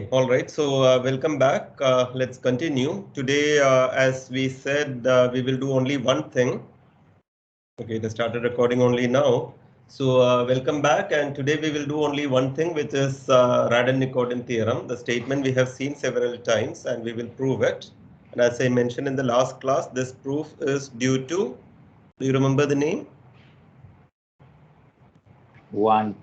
All right, so welcome back. Let's continue. Today, as we said, we will do only one thing. Okay, they started recording only now. So welcome back, and today we will do only one thing, which is Radon-Nikodym theorem. The statement we have seen several times, and we will prove it. And as I mentioned in the last class, this proof is due to, do you remember the name? Von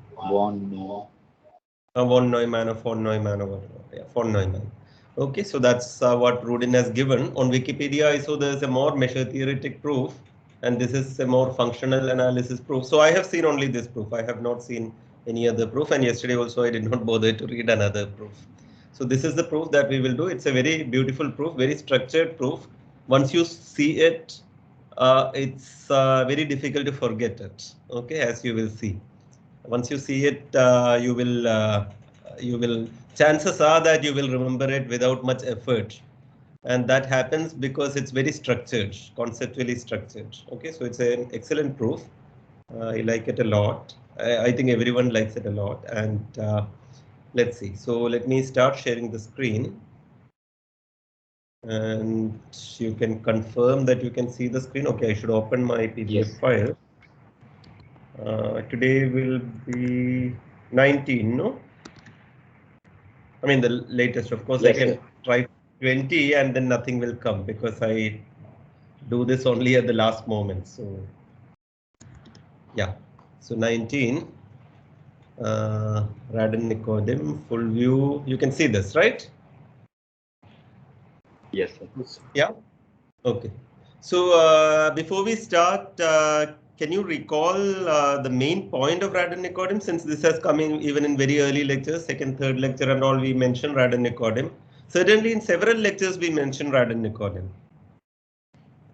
Neumann or von Neumann or whatever. Yeah, von Neumann. Okay, so that's what Rudin has given. On Wikipedia, I saw there's a more measure theoretic proof, and this is a more functional analysis proof. So I have seen only this proof. I have not seen any other proof. And yesterday also, I did not bother to read another proof. So this is the proof that we will do. It's a very beautiful proof, very structured proof. Once you see it, it's very difficult to forget it. Okay, as you will see. Once you see it, you will. Chances are that you will remember it without much effort, and that happens because it's very structured, conceptually structured. Okay, so it's an excellent proof. I like it a lot. I think everyone likes it a lot. And let's see. So let me start sharing the screen, and you can confirm that you can see the screen. Okay, I should open my PDF file. Today will be 19, no? I mean, the latest, of course, I can try 20 and then nothing will come because I do this only at the last moment. So, yeah. So 19, Radon-Nikodym, full view. You can see this, right? Yes, sir. Yeah. Okay. So before we start, can you recall the main point of Radon-Nikodym, since this has come in even in very early lectures, second, third lecture and all, we mentioned Radon-Nikodym. Certainly in several lectures we mentioned Radon-Nikodym.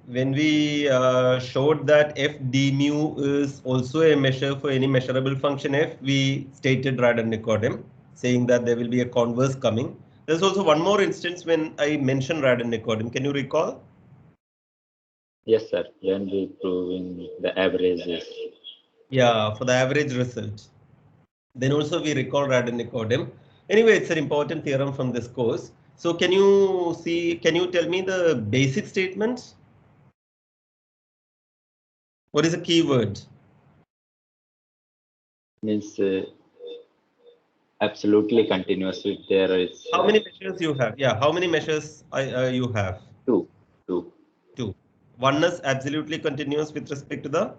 When we showed that f d mu is also a measure for any measurable function f, we stated Radon-Nikodym, saying that there will be a converse coming. There's also one more instance when I mentioned Radon-Nikodym. Can you recall? Yes, sir. When we proving the averages. Yeah, for the average result. Then also we recall Radon-Nikodym. Anyway, it's an important theorem from this course. So can you tell me the basic statement? What is a keyword? Means absolutely continuous. If there is. How many measures you have? Yeah, how many measures you have? Two. One is absolutely continuous with respect to the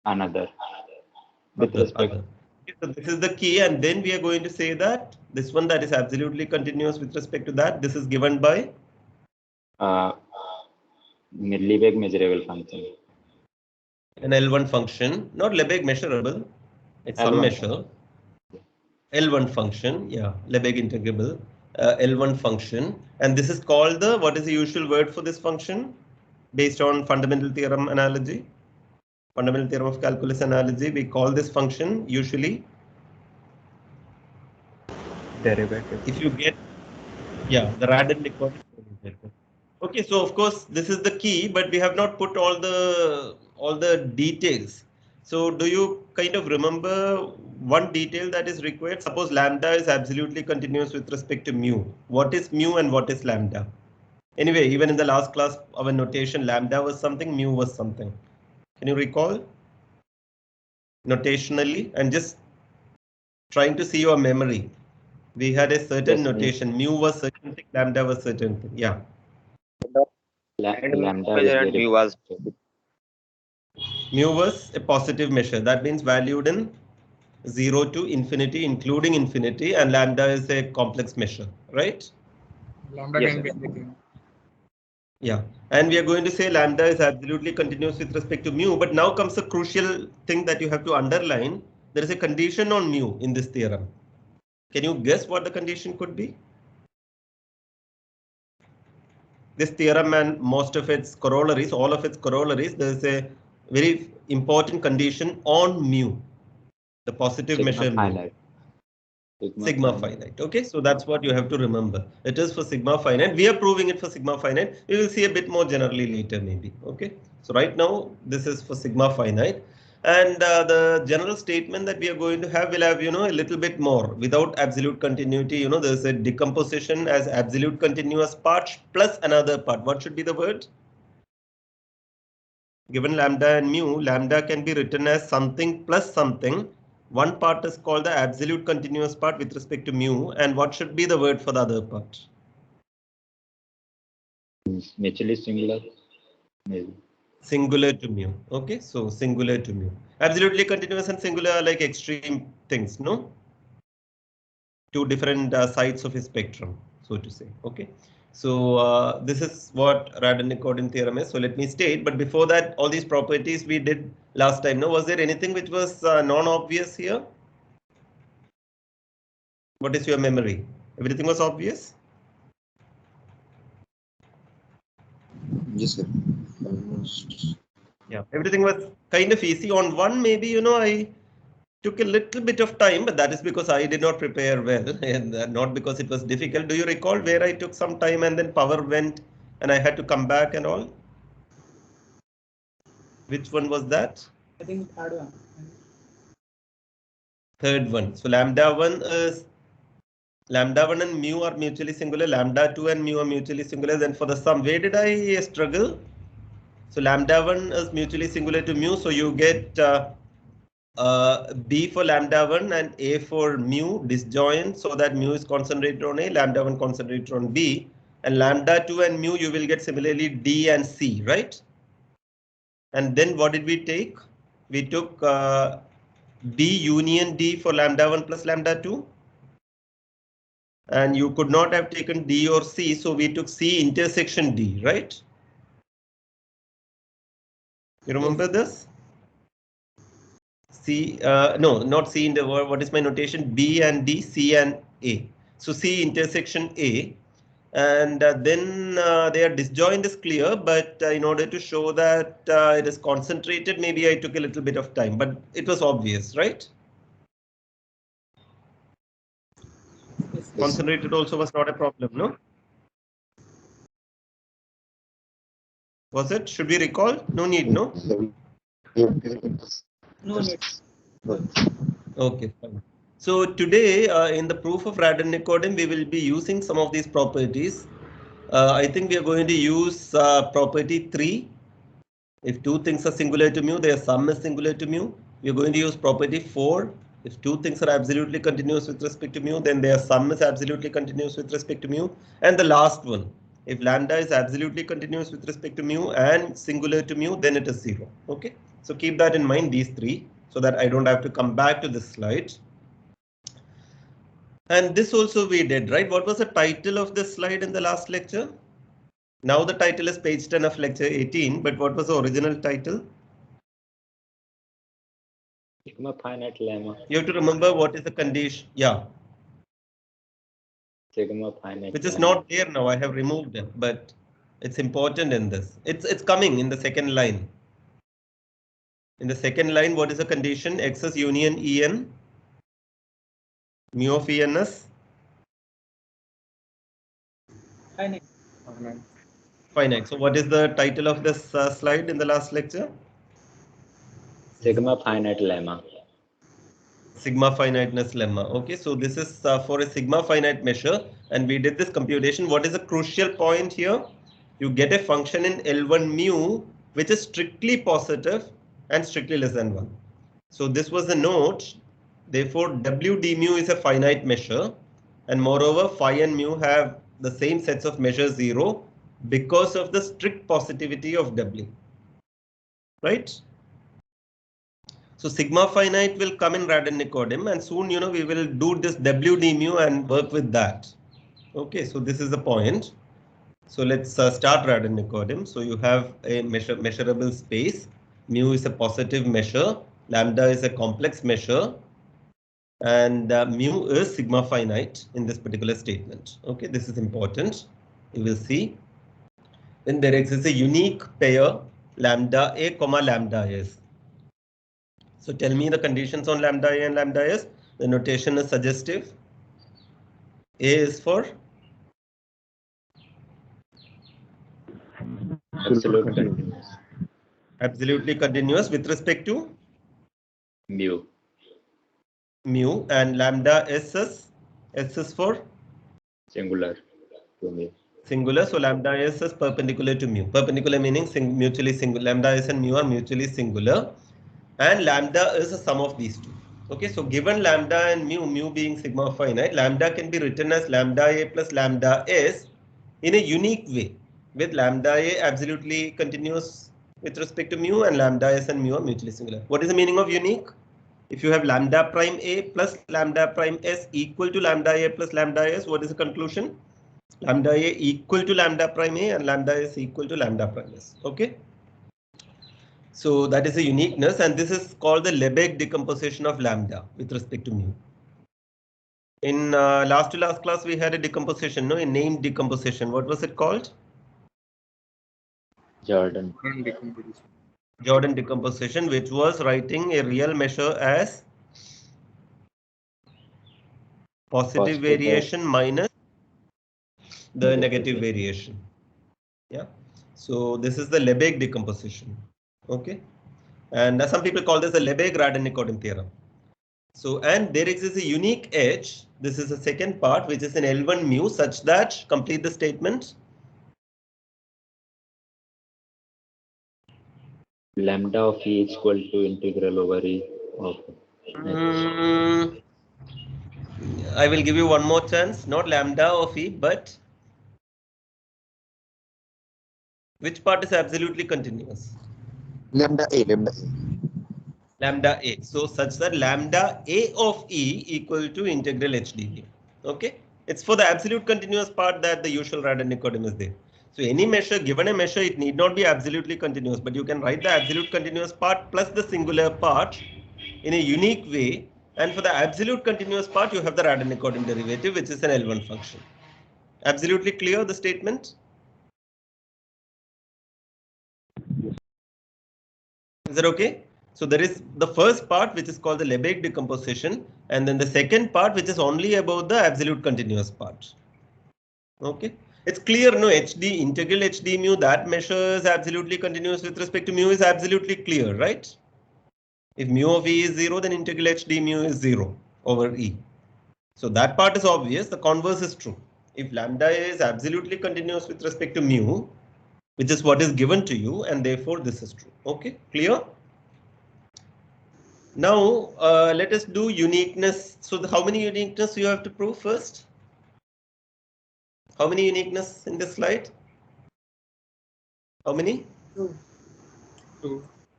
another. With respect. Other. Okay, so this is the key, and then we are going to say that this one that is absolutely continuous with respect to that, this is given by Lebesgue measurable function. An L1 function, not Lebesgue measurable. It's some measure. L1 function, yeah, Lebesgue integrable, L1 function, and this is called the, what is the usual word for this function based on fundamental theorem analogy? Fundamental theorem of calculus analogy, we call this function usually derivative. If you get, yeah, the Radon-Nikodym derivative. Okay, so of course this is the key, but we have not put all the details. So do you kind of remember one detail that is required? Suppose lambda is absolutely continuous with respect to mu. What is mu and what is lambda? Anyway, even in the last class, our notation lambda was something, mu was something. Can you recall? Notationally, and just trying to see your memory. We had a certain notation. Mu was certain thing, lambda was certain thing. Yeah. Lambda mu was a positive measure. That means valued in 0 to infinity, including infinity, and lambda is a complex measure, right? Lambda can be anything. Yeah, and we are going to say lambda is absolutely continuous with respect to mu, but now comes a crucial thing that you have to underline. There is a condition on mu in this theorem. Can you guess what the condition could be? This theorem and most of its corollaries, all of its corollaries, there is a very important condition on mu, the positive measure mu. Sigma finite. Okay, so that's what you have to remember. It is for sigma finite. We are proving it for sigma finite. We will see a bit more generally later, maybe. Okay, so right now this is for sigma finite. And the general statement that we are going to have will have, a little bit more without absolute continuity. There's a decomposition as absolute continuous part plus another part. What should be the word? Given lambda and mu, lambda can be written as something plus something. One part is called the absolute continuous part with respect to mu. And what should be the word for the other part? Mutually singular, maybe. Singular to mu. Okay, so singular to mu. Absolutely continuous and singular are like extreme things, no? Two different sides of a spectrum, so to say. Okay, so this is what Radon-Nikodym theorem is. So let me state, but before that, all these properties we did last time. No, was there anything which was non-obvious here? What is your memory? Everything was obvious? Yes, sir. Almost. Yeah, everything was kind of easy. On one, maybe, I took a little bit of time, but that is because I did not prepare well and not because it was difficult. Do you recall where I took some time and then power went and I had to come back and all? Which one was that? I think third one. Third one. So lambda 1 and mu are mutually singular. Lambda 2 and mu are mutually singular. Then for the sum, where did I struggle? So lambda 1 is mutually singular to mu. So you get B for lambda 1 and A for mu disjoint, so that mu is concentrated on A, lambda 1 concentrated on B, and lambda 2 and mu you will get similarly D and C, right? And then what did we take? We took B union D for lambda 1 plus lambda 2. And you could not have taken D or C, so we took C intersection D, right? You remember this? C, no, not C in the word. What is my notation? B and D, C and A. So C intersection A. And then their disjoint is clear, but in order to show that it is concentrated, maybe I took a little bit of time, but it was obvious, right? Yes. Concentrated also was not a problem, no? Was it? Should we recall? No need, no? No need. Okay, fine. So today in the proof of Radon-Nikodym, we will be using some of these properties. I think we are going to use property 3. If two things are singular to mu, their sum is singular to mu. We are going to use property 4. If two things are absolutely continuous with respect to mu, then their sum is absolutely continuous with respect to mu. And the last one, if lambda is absolutely continuous with respect to mu and singular to mu, then it is 0. Okay, so keep that in mind, these 3, so that I don't have to come back to this slide. And this also we did, right? What was the title of this slide in the last lecture? Now the title is page 10 of lecture 18, but what was the original title? Sigma finite lemma. You have to remember what is the condition. Yeah. Sigma finite. Which is lemma. not there now. I have removed it, but it's important in this. It's coming in the second line. In the second line, what is the condition? X is union En. Mu of En is Finite. finite. So what is the title of this slide in the last lecture? Sigma finite lemma. Sigma finiteness lemma. Okay, so this is for a sigma finite measure, and we did this computation. What is the crucial point here? You get a function in L1 mu which is strictly positive and strictly less than 1. So this was the note. Therefore, W d mu is a finite measure, and moreover, phi and mu have the same sets of measures 0 because of the strict positivity of W. Right? So sigma finite will come in Radon-Nikodym, and soon we will do this W d mu and work with that. Okay, so this is the point. So let's start Radon-Nikodym. So you have a measurable space. Mu is a positive measure. Lambda is a complex measure. And mu is sigma finite in this particular statement. Okay, this is important. You will see. Then there exists a unique pair lambda A comma lambda S. So tell me the conditions on lambda A and lambda S. The notation is suggestive. A is for Absolute continuous. absolutely continuous with respect to Mu. Mu, and lambda S is for Singular to mu. singular, so lambda S is perpendicular to mu. Perpendicular meaning mutually singular. Lambda S and mu are mutually singular, and lambda is a sum of these two. Okay, so given lambda and mu being sigma finite, lambda can be written as lambda A plus lambda S in a unique way, with lambda A absolutely continuous with respect to mu, and lambda S and mu are mutually singular. What is the meaning of unique? If you have lambda prime A plus lambda prime S equal to lambda A plus lambda S, what is the conclusion? Lambda A equal to lambda prime A and lambda S equal to lambda prime S. Okay. So that is a uniqueness, and this is called the Lebesgue decomposition of lambda with respect to mu. In last to last class, we had a decomposition, no, a named decomposition. What was it called? Jordan. Jordan decomposition, which was writing a real measure as positive variation minus the negative variation. Yeah. So this is the Lebesgue decomposition. Okay. And some people call this the Lebesgue-Radon-Nikodym theorem. So, and there exists a unique edge. This is the second part, which is in L1 mu, such that, complete the statement. Lambda of E is equal to integral over E of I will give you one more chance. Not lambda of E, but which part is absolutely continuous? Lambda A. Lambda A. So such that lambda A of E equal to integral H dv. Okay. It's for the absolute continuous part that the usual Radon-Nikodym is there. So any measure, given a measure, it need not be absolutely continuous, but you can write the absolute continuous part plus the singular part in a unique way. And for the absolute continuous part, you have the Radon-Nikodym derivative, which is an L1 function. Absolutely clear the statement? Is that okay? So there is the first part, which is called the Lebesgue decomposition, and then the second part, which is only about the absolute continuous part. Okay. It's clear, no, HD, integral HD mu, that measure is absolutely continuous with respect to mu is absolutely clear, right? If mu of E is 0, then integral HD mu is 0 over E. So that part is obvious. The converse is true. If lambda is absolutely continuous with respect to mu, which is what is given to you, and therefore this is true. Okay, clear? Now let us do uniqueness. So how many uniqueness you have to prove first? How many uniqueness in this slide? How many?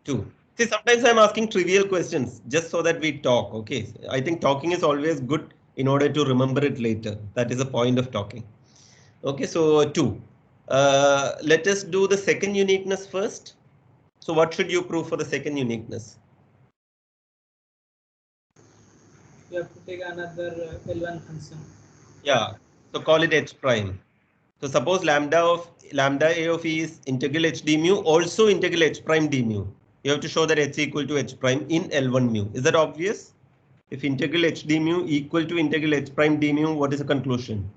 Two. See, sometimes I'm asking trivial questions just so that we talk. Okay, I think talking is always good in order to remember it later. That is the point of talking. Okay, so 2. Let us do the second uniqueness first. So what should you prove for the second uniqueness? You have to take another L1 function. Yeah, so call it H prime. So suppose lambda A of E is integral H d mu, also integral H prime d mu. You have to show that H equal to H prime in L1 mu. Is that obvious? If integral H d mu equal to integral H prime d mu, what is the conclusion?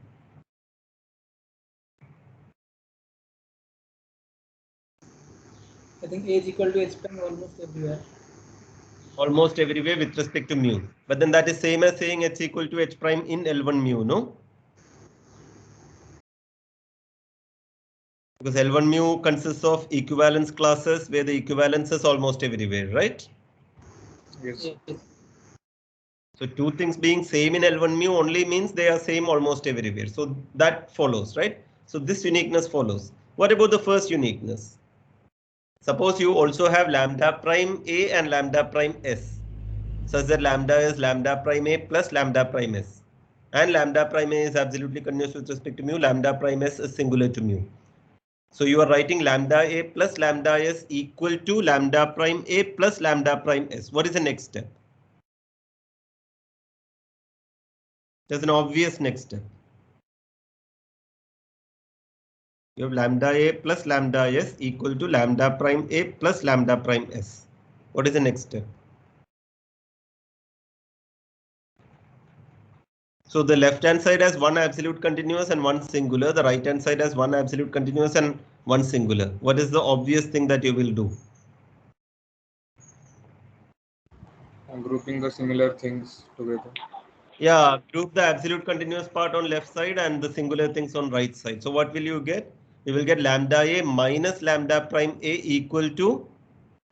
I think A is equal to H prime almost everywhere. Almost everywhere with respect to mu. But then that is same as saying H equal to H prime in L1 mu, no? Because L1 mu consists of equivalence classes where the equivalence is almost everywhere, right? Yes. So two things being same in L1 mu only means they are same almost everywhere. So that follows, right? So this uniqueness follows. What about the first uniqueness? Suppose you also have lambda prime A and lambda prime S, such that lambda is lambda prime A plus lambda prime S. And lambda prime A is absolutely continuous with respect to mu, lambda prime S is singular to mu. So you are writing lambda A plus lambda S equal to lambda prime A plus lambda prime S. What is the next step? There's an obvious next step. You have lambda A plus lambda S equal to lambda prime A plus lambda prime S. What is the next step? So the left hand side has one absolute continuous and one singular. The right hand side has one absolute continuous and one singular. What is the obvious thing that you will do? grouping the similar things together. Yeah, group the absolute continuous part on left side and the singular things on right side. So what will you get? You will get lambda a minus lambda prime a equal to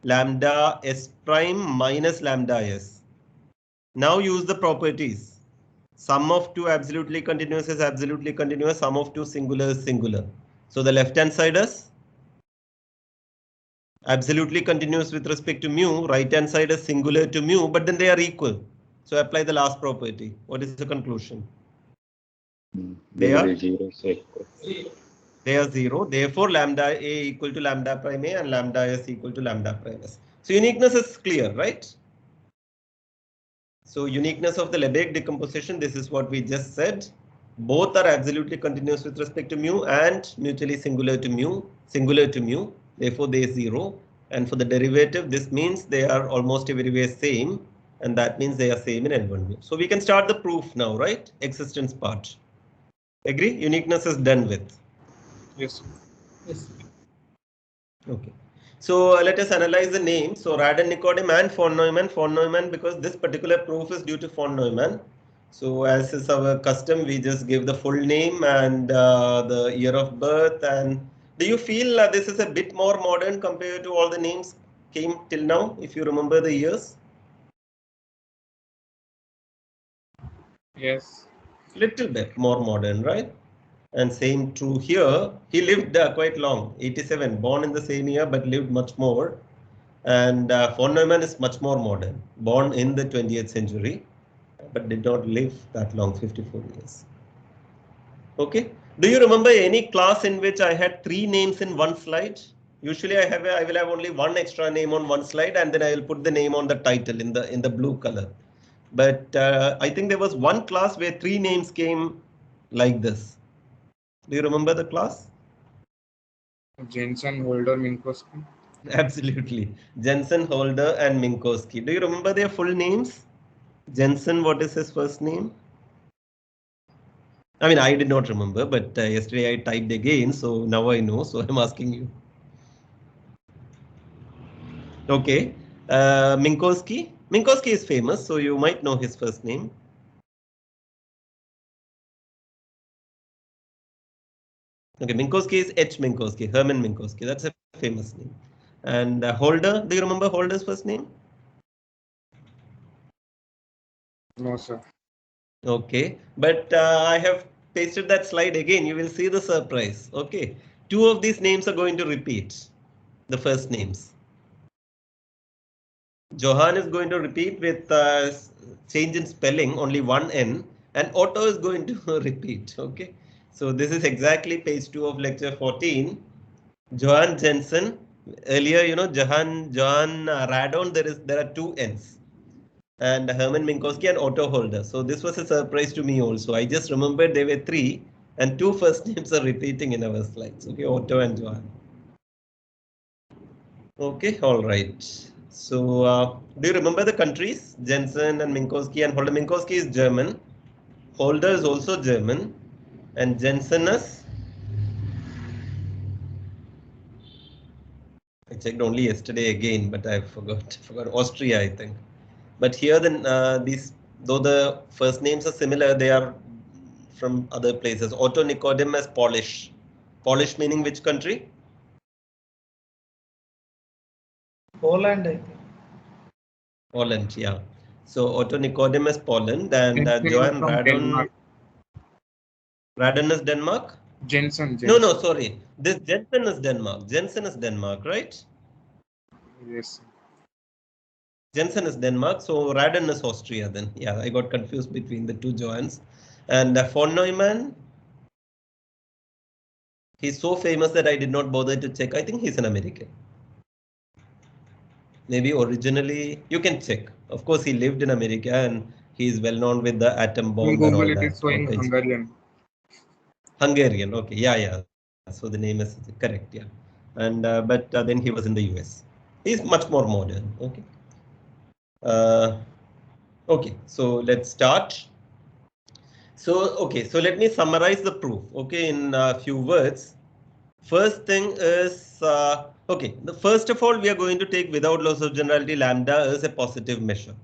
lambda s prime minus lambda s. Now use the properties. Sum of two absolutely continuous is absolutely continuous. Sum of two singular is singular. So the left hand side is absolutely continuous with respect to mu. Right hand side is singular to mu, but then they are equal. So apply the last property. What is the conclusion? They are zero. They are 0. Therefore, lambda a equal to lambda prime a and lambda s equal to lambda prime s. So uniqueness is clear, right? So uniqueness of the Lebesgue decomposition, this is what we just said. Both are absolutely continuous with respect to mu and mutually singular to mu, Therefore, they are 0. And for the derivative, this means they are almost everywhere same. And that means they are same in L1 mu. So we can start the proof now, right? Existence part. Agree? Uniqueness is done with. Yes. Yes. Okay. So let us analyze the names. So Radon, Nikodym and von Neumann, because this particular proof is due to von Neumann. So as is our custom, we just give the full name and the year of birth. And do you feel this is a bit more modern compared to all the names came till now, if you remember the years? Yes. Little bit more modern, right? And same true here. He lived quite long, 87, born in the same year, but lived much more. And von Neumann is much more modern, born in the 20th century, but did not live that long, 54 years. Okay. Do you remember any class in which I had 3 names in one slide? Usually I will have only one extra name on one slide, and then I will put the name on the title in the blue color. But I think there was one class where 3 names came like this. Do you remember the class? Jensen, Holder, Minkowski. Absolutely. Jensen, Holder, and Minkowski. Do you remember their full names? Jensen, what is his first name? I mean, I did not remember, but yesterday I typed again, so now I know, so I'm asking you. Okay. Minkowski. Minkowski is famous, so you might know his first name. Okay, Minkowski is H. Minkowski, Hermann Minkowski. That's a famous name. And Holder, do you remember Holder's first name? No, sir. Okay, but I have pasted that slide again. You will see the surprise. Okay, 2 of these names are going to repeat the first names. Johann is going to repeat with change in spelling, only one N, and Otto is going to repeat. Okay, so this is exactly page 2 of lecture 14. Johann Jensen. Earlier, you know, Johann Radon. There are 2 N's. And Hermann Minkowski and Otto Holder. So this was a surprise to me also. I just remembered there were 3 and 2 first names are repeating in our slides. Okay, Otto and Johann. Okay, all right. So do you remember the countries? Jensen and Minkowski and Holder. Minkowski is German. Holder is also German. And Jensen is, I checked only yesterday again, but I forgot Austria, I think. But here then though the first names are similar, they are from other places. Otto Nikodym is Polish. Polish meaning which country? Poland, I think. Poland, yeah. So Otto Nikodym is Poland, and Jensen Johann from Radon. Denmark. Radon is Denmark? Jensen. No, sorry. This Jensen is Denmark. Jensen is Denmark, right? Yes. Jensen is Denmark, so Radon is Austria then. Yeah, I got confused between the 2 Johanns. And von Neumann, he's so famous that I did not bother to check. I think he's an American. Maybe originally, you can check. Of course, he lived in America and he is well known with the atom bomb In and all Google, it is that. showing Okay. Hungarian. Hungarian, okay, yeah. So the name is correct, yeah. And but then he was in the US. He's much more modern, okay. Okay, so let's start. So, okay, so let me summarize the proof, okay, in a few words. First thing is, okay, first of all, we are going to take without loss of generality lambda as a positive measure.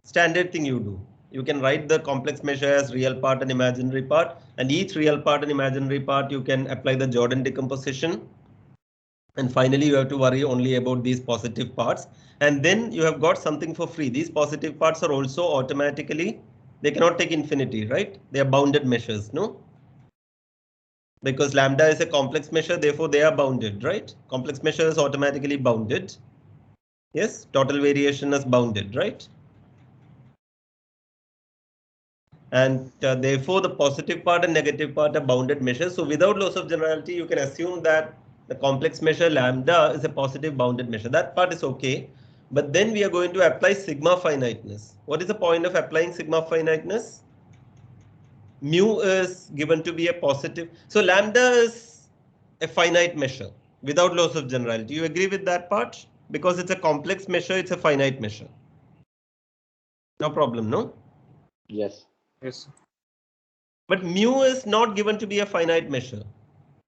Standard thing you do. You can write the complex measure as real part and imaginary part, and each real part and imaginary part you can apply the Jordan decomposition. And finally, you have to worry only about these positive parts. And then you have got something for free. These positive parts are also automatically, they cannot take infinity, right? They are bounded measures, no? Because lambda is a complex measure, therefore they are bounded, right? Complex measure is automatically bounded. Yes, total variation is bounded, right? And therefore the positive part and negative part are bounded measures. So without loss of generality, you can assume that the complex measure lambda is a positive bounded measure. That part is okay. But then we are going to apply sigma finiteness. What is the point of applying sigma finiteness? Mu is given to be a positive. So lambda is a finite measure without loss of generality. You agree with that part? Because it's a complex measure, it's a finite measure. No problem, no? Yes. Yes, sir. But mu is not given to be a finite measure.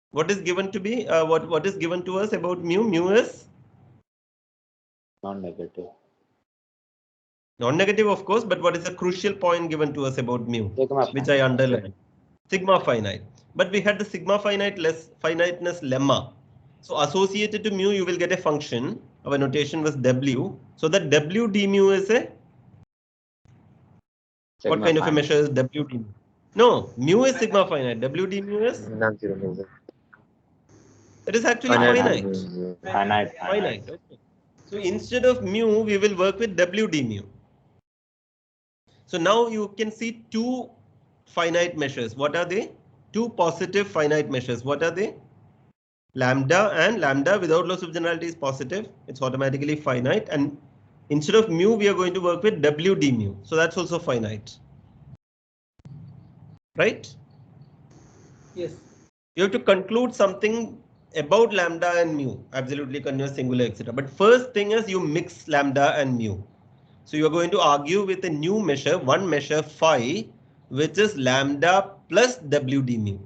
What is given to be? What is given to us about mu? Mu is Non-negative. non-negative, of course, but what is the crucial point given to us about mu, Sigma which finite. I underlined? Sigma finite. But we had the sigma finite less finiteness lemma. So associated to mu, you will get a function. Our notation was w. So that w d mu is a Sigma what kind of a finite. measure is w d mu? No, mu is sigma finite. W d mu is Non-zero. it is actually Finite. finite. Finite. Finite. Okay. So instead of mu, we will work with w d mu. So now you can see two finite measures. What are they? Two positive finite measures. What are they? Lambda, and lambda without loss of generality is positive. It's automatically finite. And instead of mu, we are going to work with w d mu. So that's also finite. Right? Yes. You have to conclude something about lambda and mu, absolutely continuous, singular, etc. But first thing is you mix lambda and mu. So you are going to argue with a new measure, one measure phi, which is lambda plus w d mu.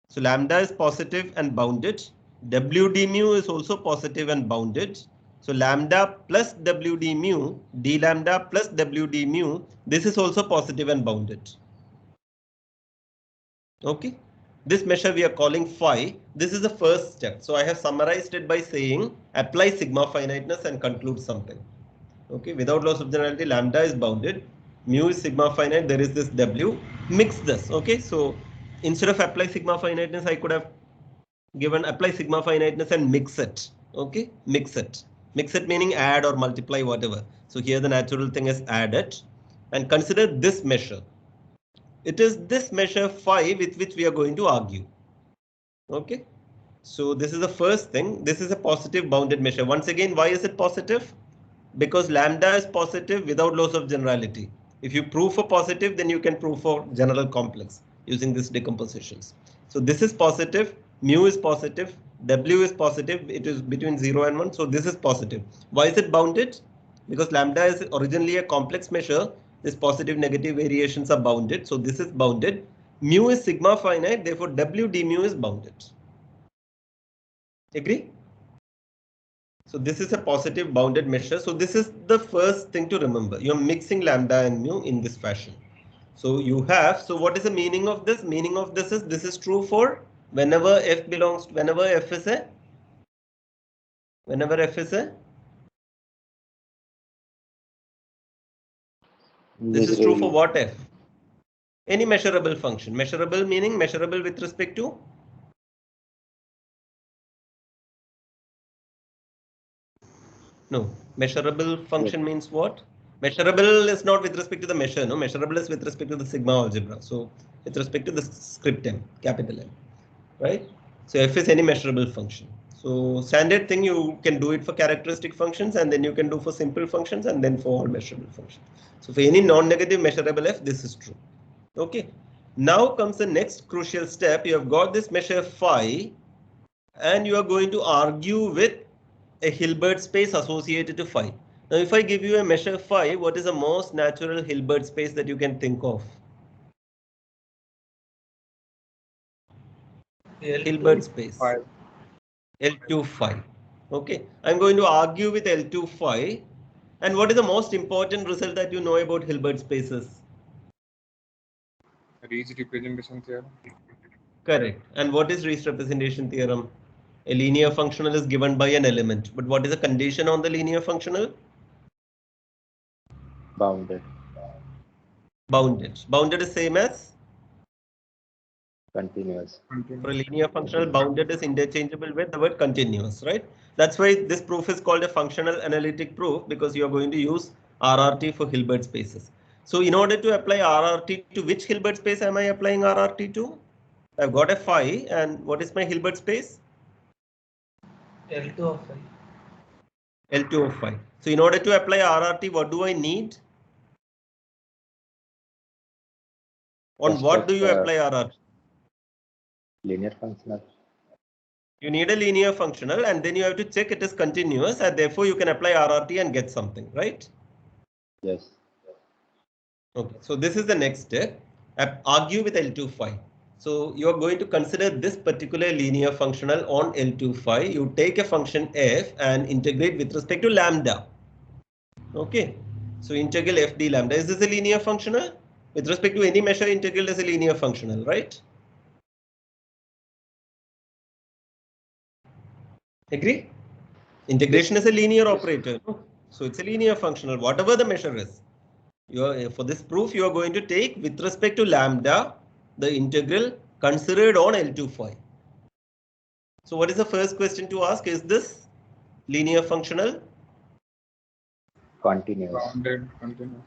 So lambda is positive and bounded. W d mu is also positive and bounded. So lambda plus w d mu, d lambda plus w d mu, this is also positive and bounded. Okay. This measure we are calling phi. This is the first step. So I have summarized it by saying apply sigma finiteness and conclude something. Okay, without loss of generality, lambda is bounded, mu is sigma finite, there is this w, mix this. Okay, so instead of apply sigma finiteness, I could have given apply sigma finiteness and mix it. Okay, mix it. Mix it meaning add or multiply, whatever. So here the natural thing is add it and consider this measure. It is this measure phi with which we are going to argue. Okay, so this is the first thing. This is a positive bounded measure. Once again, why is it positive? Because lambda is positive without loss of generality. If you prove for positive, then you can prove for general complex using this decompositions. So this is positive, mu is positive, w is positive, it is between 0 and 1. So this is positive. Why is it bounded? Because lambda is originally a complex measure. This positive negative variations are bounded. So this is bounded. Mu is sigma finite, therefore w d mu is bounded. Agree? So this is a positive bounded measure. So this is the first thing to remember. You're mixing lambda and mu in this fashion. So you have, so what is the meaning of this? Meaning of this is true for whenever f belongs, whenever f is a, this is true for what f? Any measurable function. Measurable meaning measurable with respect to? No, measurable function means what? Measurable is not with respect to the measure, no, measurable is with respect to the sigma algebra. So with respect to the script m, capital M, right? So f is any measurable function. So standard thing, you can do it for characteristic functions and then you can do for simple functions and then for all measurable functions. So for any non-negative measurable f, this is true. Okay. Now comes the next crucial step. You have got this measure phi and you are going to argue with a Hilbert space associated to phi. Now, if I give you a measure phi, what is the most natural Hilbert space that you can think of? Hilbert space. L2 phi. Okay, I'm going to argue with L2 phi. And what is the most important result that you know about Hilbert spaces? Reach representation theorem. Correct. And what is Reach representation theorem? A linear functional is given by an element, but what is the condition on the linear functional? Bounded. Bounded. Bounded is same as? Continuous. For a linear functional, bounded is interchangeable with the word continuous, right? That's why this proof is called a functional analytic proof, because you are going to use RRT for Hilbert spaces. So in order to apply RRT to which Hilbert space am I applying RRT to? I've got a phi, and what is my Hilbert space? L2 of phi. L2 of phi. So in order to apply RRT, what do I need? On what do you apply RRT? Linear functional. You need a linear functional, and then you have to check it is continuous, and therefore you can apply RRT and get something, right? Yes. Okay, so this is the next step. Argue with L2 phi. So you are going to consider this particular linear functional on L2 phi. You take a function f and integrate with respect to lambda. Okay, so integral f d lambda. Is this a linear functional? With respect to any measure, integral is a linear functional, right? Agree? Integration is a linear operator. So it's a linear functional, whatever the measure is. For this proof, you are going to take with respect to lambda, the integral considered on L2 phi. So what is the first question to ask? Is this linear functional? Continuous. Bounded, continuous.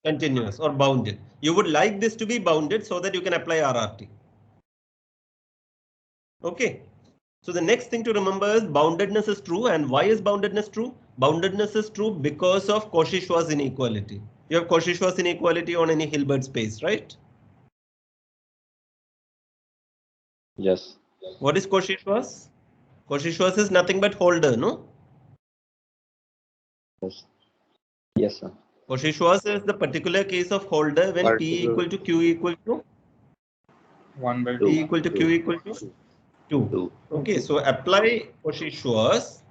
Continuous or bounded. You would like this to be bounded so that you can apply RRT. Okay. So the next thing to remember is boundedness is true. And why is boundedness true? Boundedness is true because of Cauchy-Schwarz inequality. You have Cauchy-Schwarz inequality on any Hilbert space, right? Yes. What is Cauchy-Schwarz? Cauchy-Schwarz is nothing but holder, no? Yes. Yes, sir. Cauchy-Schwarz is the particular case of holder when P equal to Q equal to 1 by 2. P equal to Q equal to 2. Okay, so apply Cauchy-Schwarz,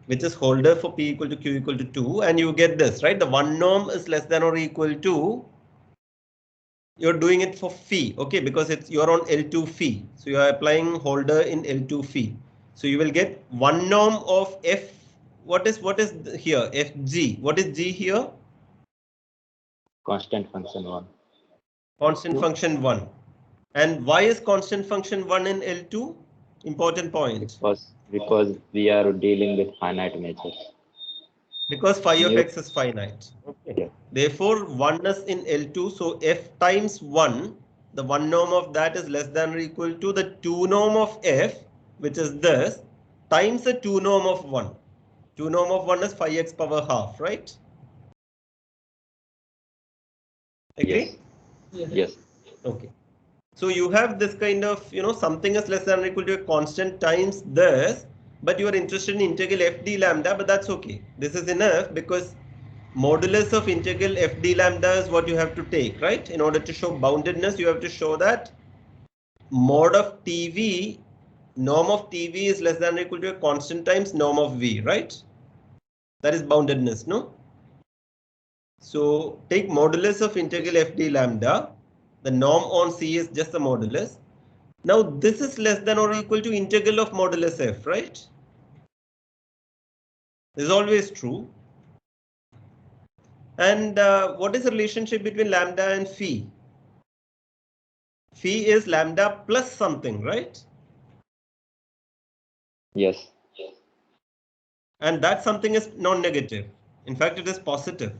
which is holder for P equal to Q equal to 2, and you get this, right? The one norm is less than or equal to, you're doing it for phi, okay, because you're on L2 phi. So you are applying holder in L2 phi. So you will get one norm of f. What is here? Fg. What is g here? Constant function 1. Constant function 1. And why is constant function 1 in L2? Important point. Because we are dealing with finite measures. Because phi of x is finite. Okay. Yeah. Therefore, 1 is in L2. So f times 1, the one norm of that is less than or equal to the 2 norm of f, which is this, times the 2 norm of 1. 2 norm of 1 is phi x power half, right? Agree? Yes. Yes. Okay. So you have this kind of, something is less than or equal to a constant times this, but you are interested in integral f d lambda, but that's okay. This is enough because modulus of integral f d lambda is what you have to take, right? In order to show boundedness, you have to show that mod of TV, norm of TV is less than or equal to a constant times norm of V, right? That is boundedness, no? So take modulus of integral f d lambda. The norm on C is just the modulus. Now this is less than or equal to integral of modulus f, right? This is always true. And what is the relationship between lambda and phi? Phi is lambda plus something, right? Yes. And that something is non-negative. In fact, it is positive.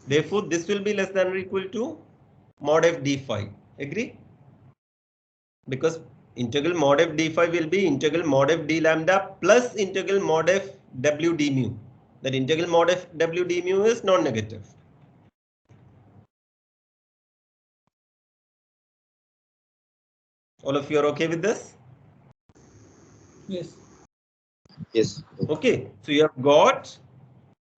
Therefore, this will be less than or equal to mod f d phi. Agree? Because integral mod f d phi will be integral mod f d lambda plus integral mod f w d mu. That integral mod f w d mu is non-negative. All of you are okay with this? Yes. Yes. Okay, so you have got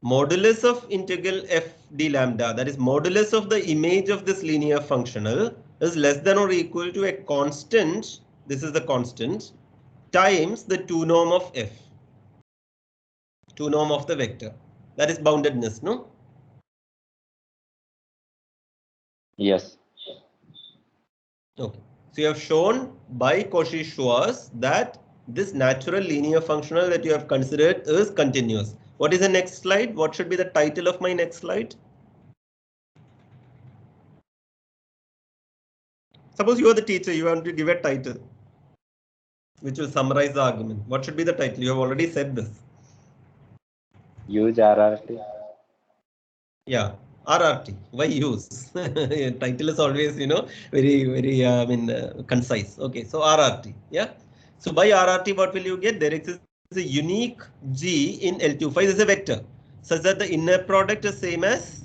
modulus of integral f d lambda, that is modulus of the image of this linear functional is less than or equal to a constant, this is the constant, times the 2 norm of f. 2 norm of the vector. That is boundedness, no? Yes. Okay. So you have shown by Cauchy-Schwarz that this natural linear functional that you have considered is continuous. What is the next slide? What should be the title of my next slide? Suppose you are the teacher, you want to give a title which will summarize the argument. What should be the title? You have already said this. Use RRT. Yeah, RRT. Why use? Title is always, very, concise. Okay, so RRT. Yeah. So by RRT, what will you get? There exists a unique G in L25. This is a vector such that the inner product is same as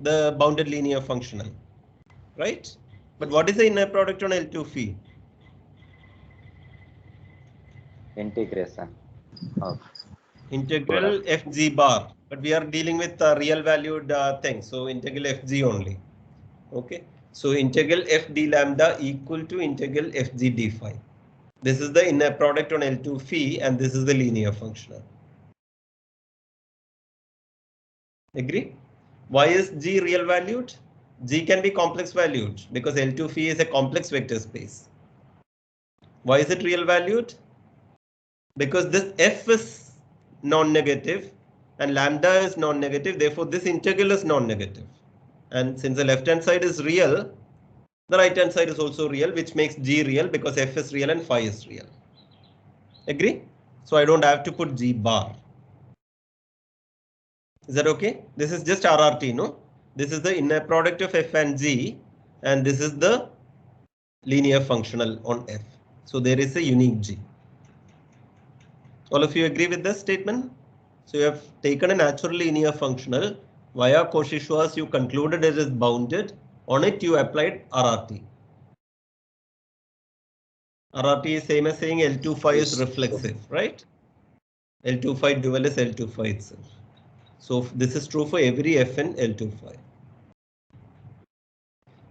the bounded linear functional, right? But what is the inner product on L2 phi? Integration of Integral fg bar, but we are dealing with real valued things, so integral fg only. Okay, so integral f d lambda equal to integral fg d phi. This is the inner product on L2 phi, and this is the linear functional. Agree? Why is G real valued? G can be complex valued because L2 phi is a complex vector space. Why is it real valued? Because this f is non-negative and lambda is non-negative, therefore this integral is non-negative. And since the left hand side is real, the right hand side is also real, which makes G real because f is real and phi is real. Agree? So I don't have to put G bar. Is that okay? This is just RRT, no? This is the inner product of f and G, and this is the linear functional on f. So there is a unique G. All of you agree with this statement? So you have taken a natural linear functional. Via Cauchy-Schwarz, you concluded it is bounded. On it, you applied RRT. RRT is same as saying L2 phi is reflexive, right? L2 phi dual is L2 phi itself. So this is true for every f in L2 phi.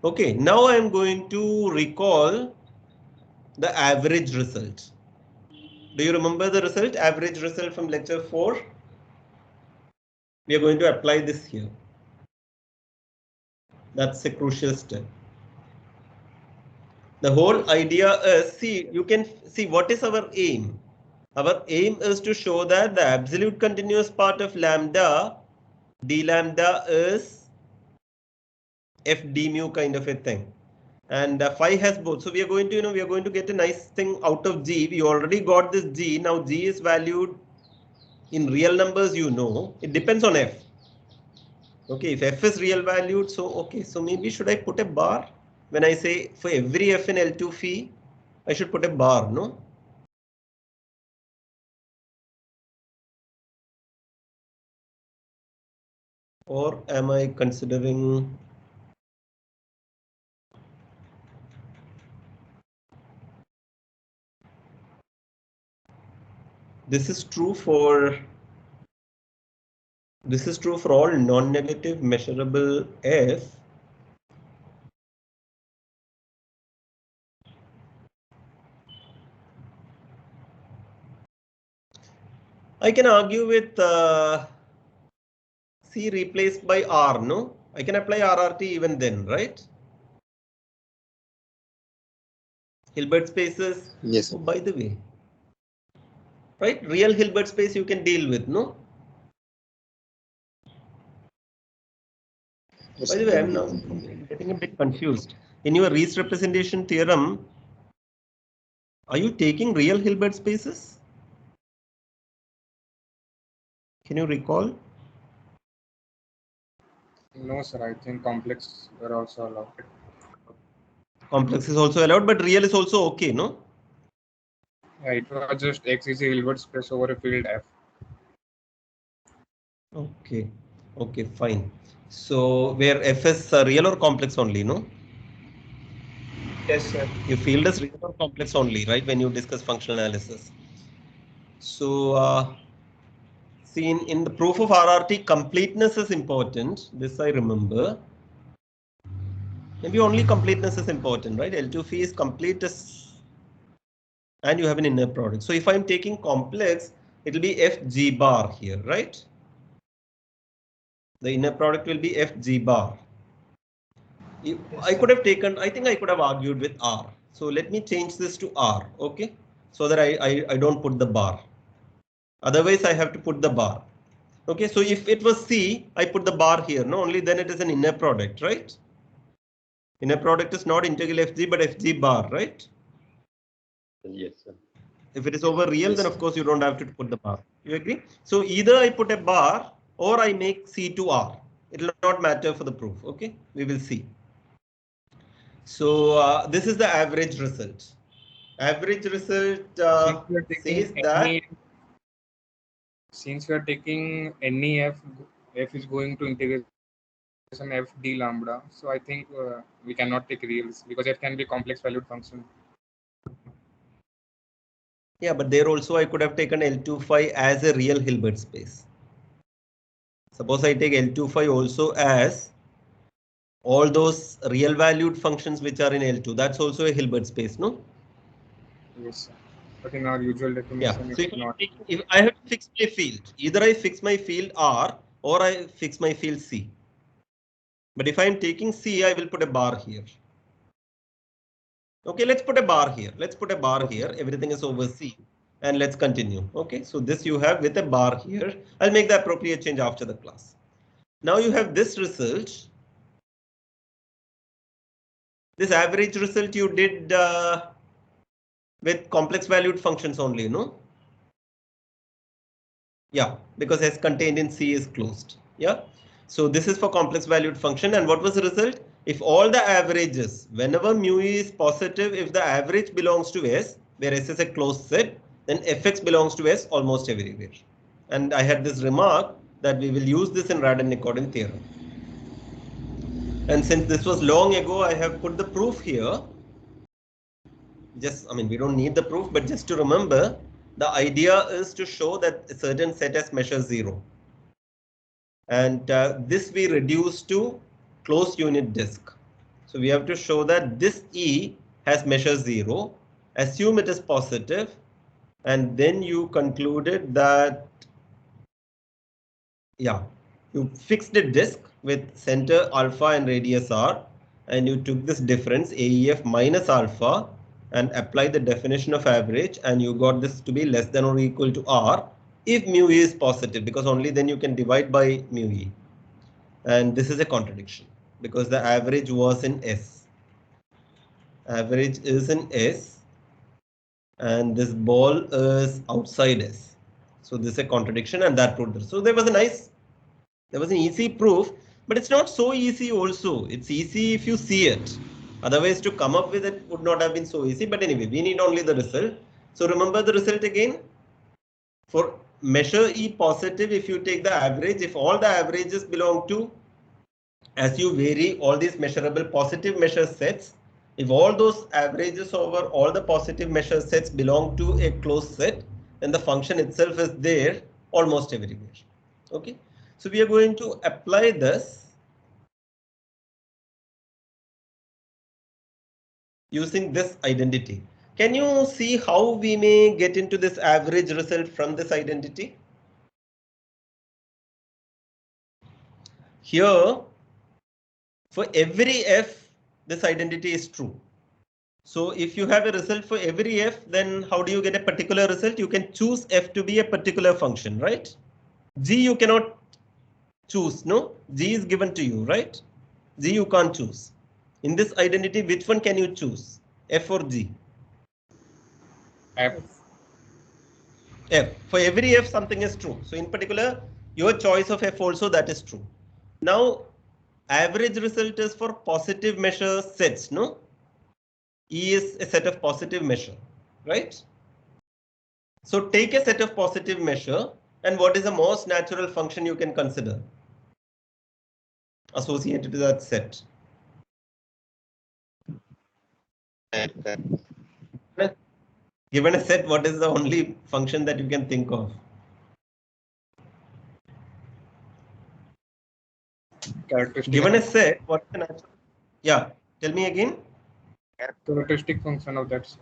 Okay, now I am going to recall the average result. Do you remember the result? Average result from lecture 4? We are going to apply this here. That's a crucial step. The whole idea is, see, you can see what is our aim. Our aim is to show that the absolute continuous part of lambda, d lambda is f d mu kind of a thing. And phi has both. So we are going to, we are going to get a nice thing out of G. We already got this G. Now G is valued in real numbers, it depends on f. Okay, if f is real valued, so okay, so maybe should I put a bar? When I say for every f in L2 phi, I should put a bar, no? Or am I considering this is true for all non-negative measurable f. I can argue with C replaced by R, no? I can apply RRT even then, right? Hilbert spaces. Yes. Oh, by the way, right? Real Hilbert space you can deal with, no? Yes. By the way, I'm now getting a bit confused. In your Riesz representation theorem, are you taking real Hilbert spaces? Can you recall? No, sir. I think complex were also allowed. Complex is also allowed, but real is also okay, no? Yeah, it was just X is a Hilbert space over a field F. Okay. Okay, fine. So where f is real or complex only, no? Yes, sir. Your field is real or complex only, right? When you discuss functional analysis. So see, in the proof of RRT, completeness is important. This I remember. Maybe only completeness is important, right? L2 phi is complete as and you have an inner product. So if I'm taking complex, it will be FG bar here, right? The inner product will be FG bar. I could have taken, I think I could have argued with R. So let me change this to R, okay? So that I don't put the bar. Otherwise, I have to put the bar. Okay, so if it was C, I put the bar here. No, only then it is an inner product, right? Inner product is not integral FG, but FG bar, right? Yes, sir. If it is over real, Yes. then of course you don't have to put the bar. You agree? So either I put a bar or I make C to R. It will not matter for the proof. Okay, we will see. So this is the average result. Average result says that. Since we are taking NEF, F is going to integration F d lambda. So I think we cannot take reals because F can be complex valued function. Yeah, but there also I could have taken L25 as a real Hilbert space. Suppose I take L25 also as all those real valued functions which are in L2. That's also a Hilbert space, no? Yes, sir. But in our usual definition, Yeah. So it's not. if I have to fix my field, either I fix my field R or I fix my field C. But if I'm taking C, I will put a bar here. Okay, let's put a bar here. Let's put a bar here. Everything is over C. And let's continue. Okay, so this you have with a bar here. I'll make the appropriate change after the class. Now you have this result. This average result you did with complex valued functions only, no? Yeah, because S contained in C is closed. Yeah. So this is for complex valued function. And what was the result? If all the averages, whenever mu e is positive, if the average belongs to S, where S is a closed set, then Fx belongs to S almost everywhere. And I had this remark that we will use this in Radon-Nikodym theorem. And since this was long ago, I have put the proof here. Just, I mean, we don't need the proof, but just to remember, the idea is to show that a certain set has measure 0. And this we reduce to closed unit disk. So we have to show that this E has measure 0. Assume it is positive. And then you concluded that, yeah, you fixed a disk with center alpha and radius R. And you took this difference AEF minus alpha and applied the definition of average. And you got this to be less than or equal to R if mu E is positive, because only then you can divide by mu E. And this is a contradiction because the average was in S. Average is in S and this ball is outside S. So this is a contradiction and that proved it. So there was an easy proof, but it's not so easy also. It's easy if you see it. Otherwise to come up with it would not have been so easy. But anyway, we need only the result. So remember the result again. For measure E positive, if you take the average, if all the averages belong to, as you vary all these measurable positive measure sets, if all those averages over all the positive measure sets belong to a closed set, then the function itself is there almost everywhere. Okay, so we are going to apply this using this identity. Can you see how we may get into this average result from this identity? Here, for every f, this identity is true. So if you have a result for every f, then how do you get a particular result? You can choose f to be a particular function, right? G you cannot choose, no? G is given to you, right? G you can't choose. In this identity, which one can you choose? F or G? F. F. For every f, something is true. So in particular, your choice of f also that is true. Now, average result is for positive measure sets, no? E is a set of positive measure, right? So take a set of positive measure and what is the most natural function you can consider associated to that set? Given a set, what is the only function that you can think of? Characteristic. Given a set, what can I? Yeah, tell me again. Characteristic function of that set.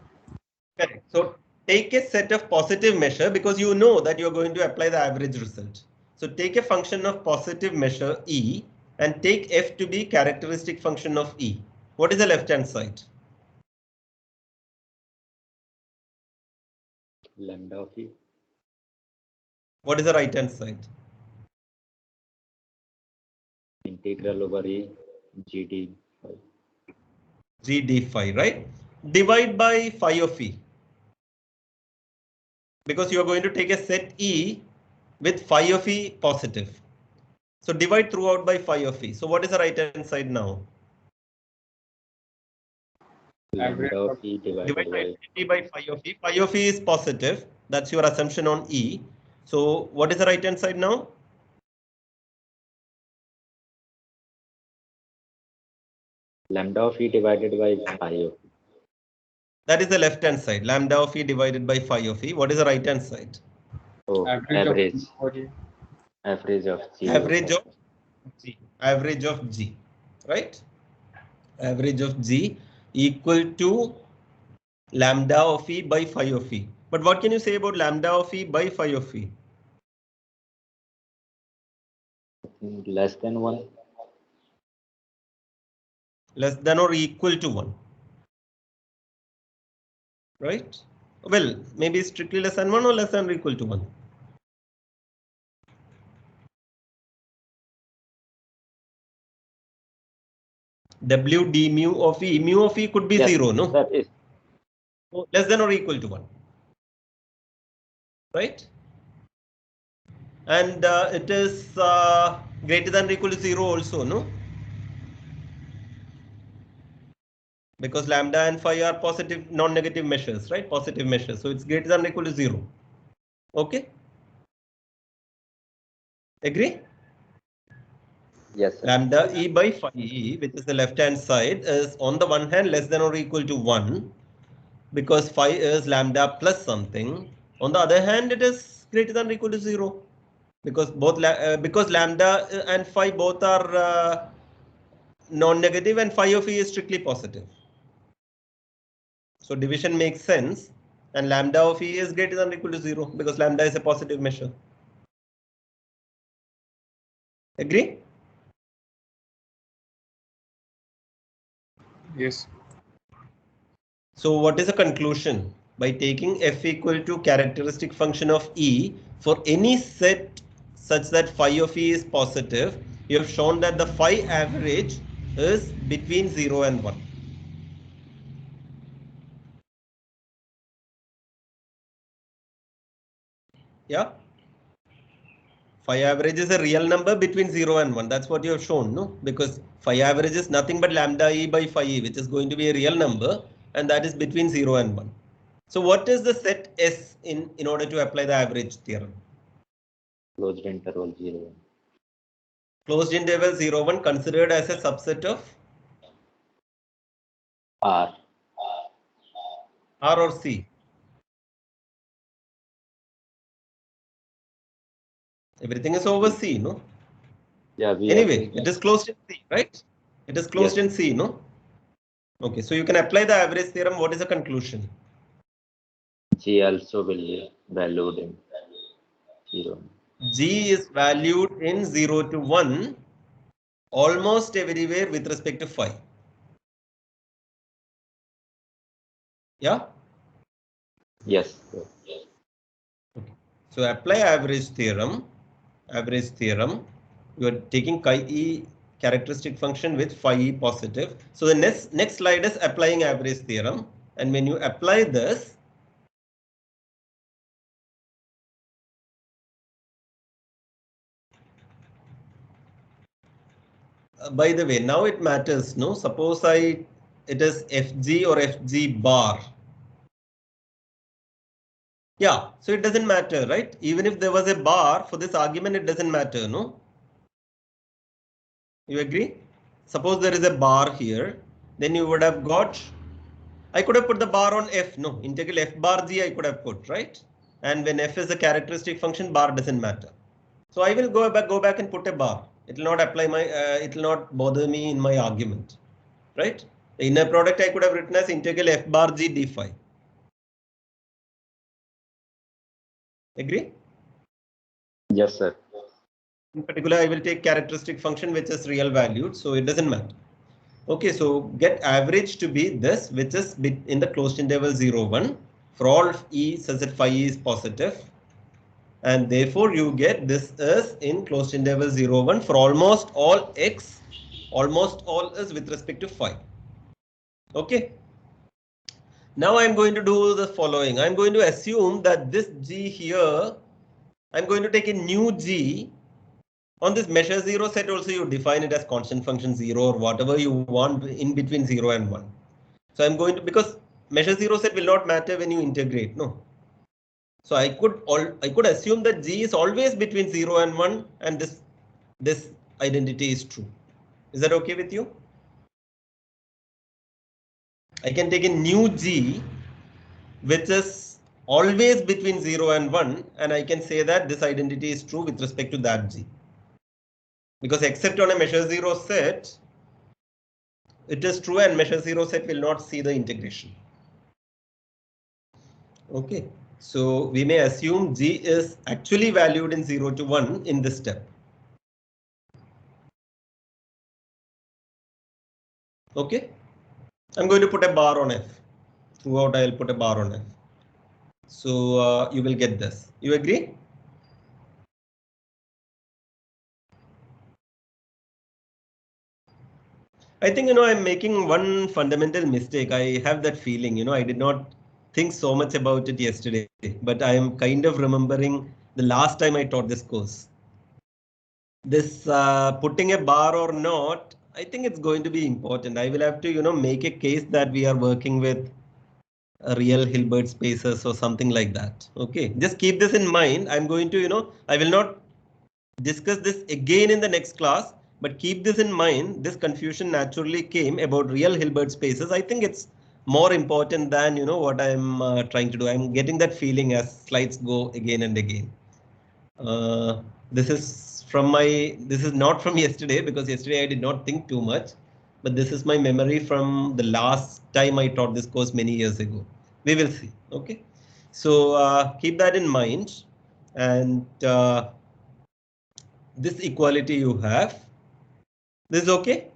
Correct. So take a set of positive measure because you know that you're going to apply the average result. So take a function of positive measure E and take f to be characteristic function of E. What is the left hand side? Lambda of E. What is the right hand side? Integral over E GD. G d phi, right? Divide by phi of E. Because you are going to take a set E with phi of E positive. So divide throughout by phi of E. So what is the right hand side now? Lambda of E divided by phi of E. Phi of E is positive. That's your assumption on E. So what is the right hand side now? Lambda of E divided by phi of E. That is the left hand side. Lambda of E divided by phi of E. What is the right hand side? Oh, average. Average of G. Average of G. Average of G. Right? Average of G equal to lambda of E by phi of E. But what can you say about lambda of E by phi of E? Less than 1. Less than or equal to 1. Right? Well, maybe strictly less than 1 or less than or equal to 1. W d mu of E. Mu of E could be 0, no? That is. So less than or equal to 1. Right? And it is greater than or equal to 0 also, no? Because lambda and phi are positive non-negative measures, right? Positive measures. So it's greater than or equal to 0. Okay? Agree? Yes, sir. Lambda E by phi E, which is the left hand side, is on the one hand less than or equal to 1 because phi is lambda plus something. On the other hand, it is greater than or equal to 0 because because lambda and phi both are non-negative and phi of E is strictly positive. So division makes sense and lambda of E is greater than or equal to 0 because lambda is a positive measure. Agree? Yes. So what is the conclusion? By taking f equal to characteristic function of E for any set such that phi of E is positive, you have shown that the phi average is between 0 and 1. Yeah? Phi average is a real number between 0 and 1. That's what you have shown, no? Because phi average is nothing but lambda E by phi E, which is going to be a real number, and that is between 0 and 1. So what is the set S in order to apply the average theorem? Closed interval 0. Closed interval 0, 1 considered as a subset of R. R or C? Everything is over C, no? Yeah, we Anyway, have it is closed in C, right? It is closed in C, no? Okay, so you can apply the average theorem. What is the conclusion? G also will be valued in 0. G is valued in 0 to 1 almost everywhere with respect to phi. Yeah? Yes. Okay. So apply average theorem. Average theorem. You are taking chi E characteristic function with phi E positive. So the next slide is applying average theorem. And when you apply this, by the way, now it matters, no? Suppose it is Fg or Fg bar. Yeah, so it doesn't matter, right? Even if there was a bar for this argument, it doesn't matter, no? You agree? Suppose there is a bar here, then you would have got, I could have put the bar on F, no? Integral F bar G I could have put, right? And when F is a characteristic function, bar doesn't matter. So I will go back and put a bar. It will not apply my, it will not bother me in my argument, right? The inner product I could have written as integral F bar G d phi. Agree? Yes, sir. In particular, I will take characteristic function which is real valued, so it doesn't matter. Okay, so get average to be this, which is in the closed interval 0, 1 for all e such that phi is positive. And therefore you get this is in closed interval 0, 1 for almost all x, almost all is with respect to phi. Okay. Now I'm going to do the following. I'm going to assume that this g here, I'm going to take a new g. On this measure 0 set also you define it as constant function 0 or whatever you want in between 0 and 1. So I'm going to, because measure 0 set will not matter when you integrate, no. So I could assume that g is always between 0 and 1 and this identity is true. Is that okay with you? I can take a new g which is always between 0 and 1 and I can say that this identity is true with respect to that g. Because except on a measure 0 set, it is true and measure 0 set will not see the integration. Okay, so we may assume g is actually valued in 0 to 1 in this step. Okay, I'm going to put a bar on f. Throughout I'll put a bar on f. So you will get this. You agree? I think, I'm making one fundamental mistake. I have that feeling, I did not think so much about it yesterday, but I am kind of remembering the last time I taught this course. This putting a bar or not, I think it's going to be important. I will have to, make a case that we are working with real Hilbert spaces or something like that. Okay, just keep this in mind. I'm going to, I will not discuss this again in the next class, but keep this in mind. This confusion naturally came about real Hilbert spaces. I think it's more important than, what I'm trying to do. I'm getting that feeling as slides go again and again. This is not from yesterday because yesterday I did not think too much, but this is my memory from the last time I taught this course many years ago. We will see. Okay, so keep that in mind, and this equality you have. This is okay.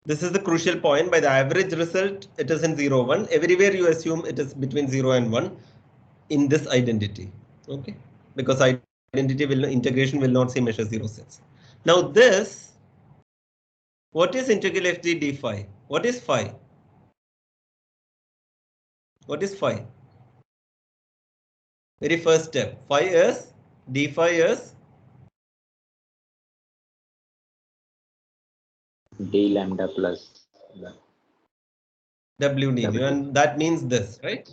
This is the crucial point. By the average result, it is in 0, 1. Everywhere you assume it is between 0 and 1 in this identity. Okay, because integration will not say measure 0 sets. Now this, what is integral fg d phi? What is phi? What is phi? Very first step. Phi is d phi is D lambda plus w nu, and that means this, right?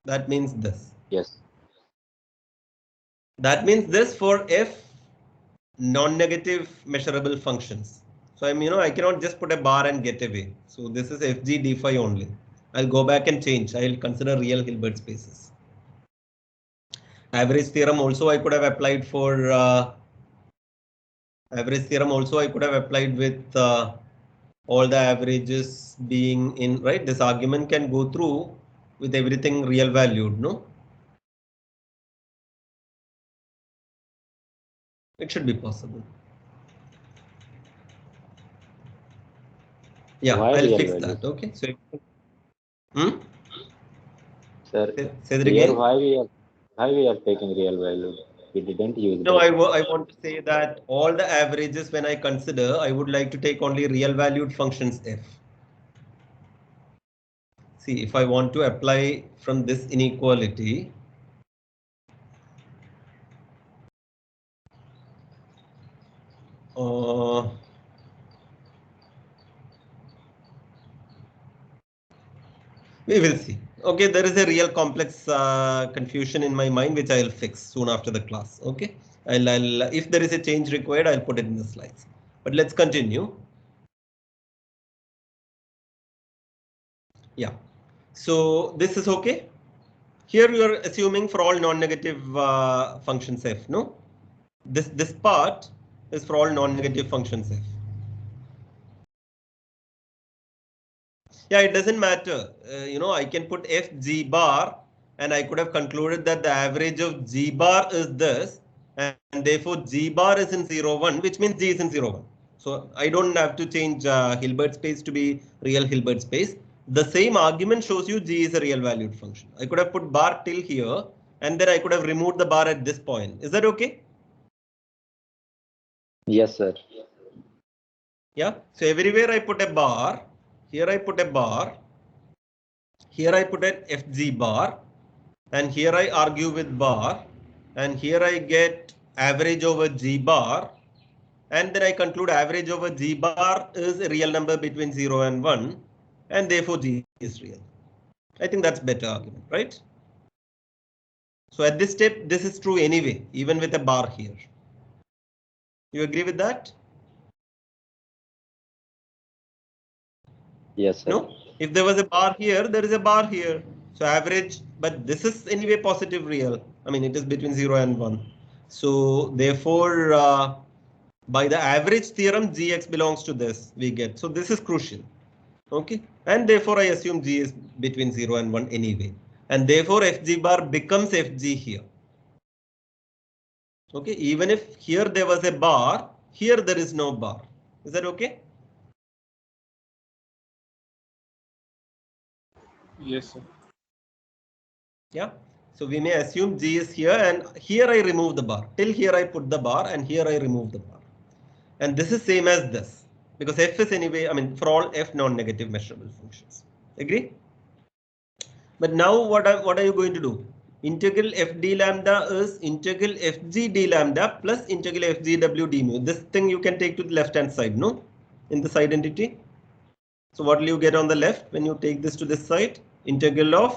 That means this. Yes. That means this for f non-negative measurable functions. So I cannot just put a bar and get away. So this is fg d phi only. I'll go back and change. I'll consider real Hilbert spaces. Average theorem also I could have applied for average theorem also I could have applied with all the averages being in, right? This argument can go through with everything real valued, no? It should be possible. Yeah, Why I'll real fix valued? that. Okay. So, Sir, say that here again. why we are taking real value? We didn't use No, that. I want to say that all the averages when I consider, I would like to take only real valued functions f. See, if I want to apply from this inequality, we will see. Okay, there is a real complex confusion in my mind, which I'll fix soon after the class. Okay, I'll if there is a change required, I'll put it in the slides. But let's continue. Yeah, so this is okay. Here you are assuming for all non-negative functions f, no? This part is for all non-negative functions f. Yeah, it doesn't matter. I can put f g bar and I could have concluded that the average of G bar is this, and therefore G bar is in 0, 1, which means G is in 0, 1. So I don't have to change Hilbert space to be real Hilbert space. The same argument shows you G is a real valued function. I could have put bar till here, and then I could have removed the bar at this point. Is that okay? Yes, sir. Yeah. So everywhere I put a bar. Here I put a bar. Here I put an FG bar. And here I argue with bar. And here I get average over G bar. And then I conclude average over G bar is a real number between 0 and 1. And therefore G is real. I think that's better argument, right? So at this step, this is true anyway, even with a bar here. You agree with that? Yes, sir. No? If there was a bar here, there is a bar here. So average, but this is anyway positive real. I mean, it is between 0 and 1. So therefore, by the average theorem, Gx belongs to this, we get. So this is crucial. Okay. And therefore, I assume G is between 0 and 1 anyway. And therefore, Fg bar becomes Fg here. Okay. Even if here there was a bar, here there is no bar. Is that okay? Yes, sir. Yeah. So we may assume G is here, and here I remove the bar. Till here I put the bar, and here I remove the bar. And this is same as this, because F is anyway, I mean, for all F non-negative measurable functions. Agree? But now what are you going to do? Integral f d lambda is integral fg d lambda plus integral fg w d mu. This thing you can take to the left hand side, no? In this identity. So what will you get on the left when you take this to this side? Integral of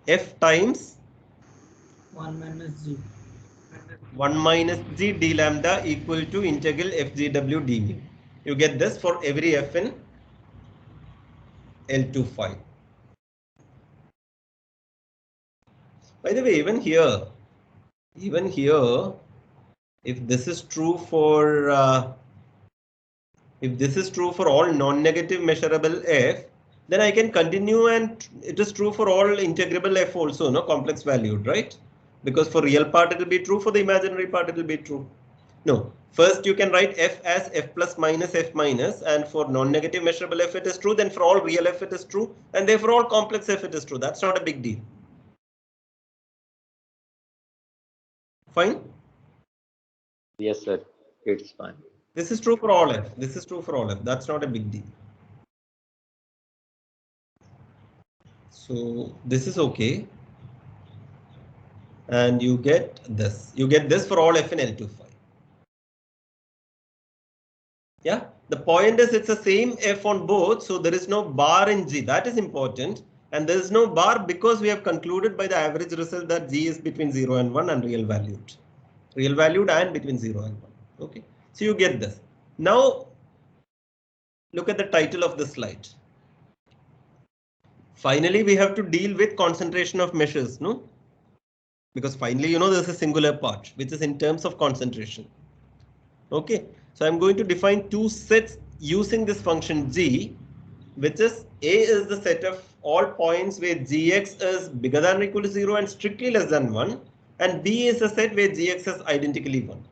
f times 1 minus G. 1 minus G d lambda equal to integral fgw d mu. You get this for every f in L2 phi. By the way, even here, if this is true for all non-negative measurable f, then I can continue, and it is true for all integrable f also, no, complex valued, right? Because for real part it will be true, for the imaginary part it will be true. No, first you can write f as f plus minus f minus, and for non-negative measurable f it is true, then for all real f it is true, and therefore all complex f it is true. That's not a big deal. Fine? Yes, sir. It's fine. This is true for all f. This is true for all f. That's not a big deal. So this is okay. And you get this. You get this for all f in L2 phi. Yeah. The point is it's the same f on both. So there is no bar in G. That is important. And there is no bar because we have concluded by the average result that G is between 0 and 1 and real valued. Real valued and between 0 and 1. Okay. So you get this. Now look at the title of the slide. Finally, we have to deal with concentration of measures, no? Because finally, you know, there's a singular part, which is in terms of concentration. Okay. So I'm going to define two sets using this function G, which is A is the set of all points where Gx is bigger than or equal to 0 and strictly less than 1. And B is a set where Gx is identically 1.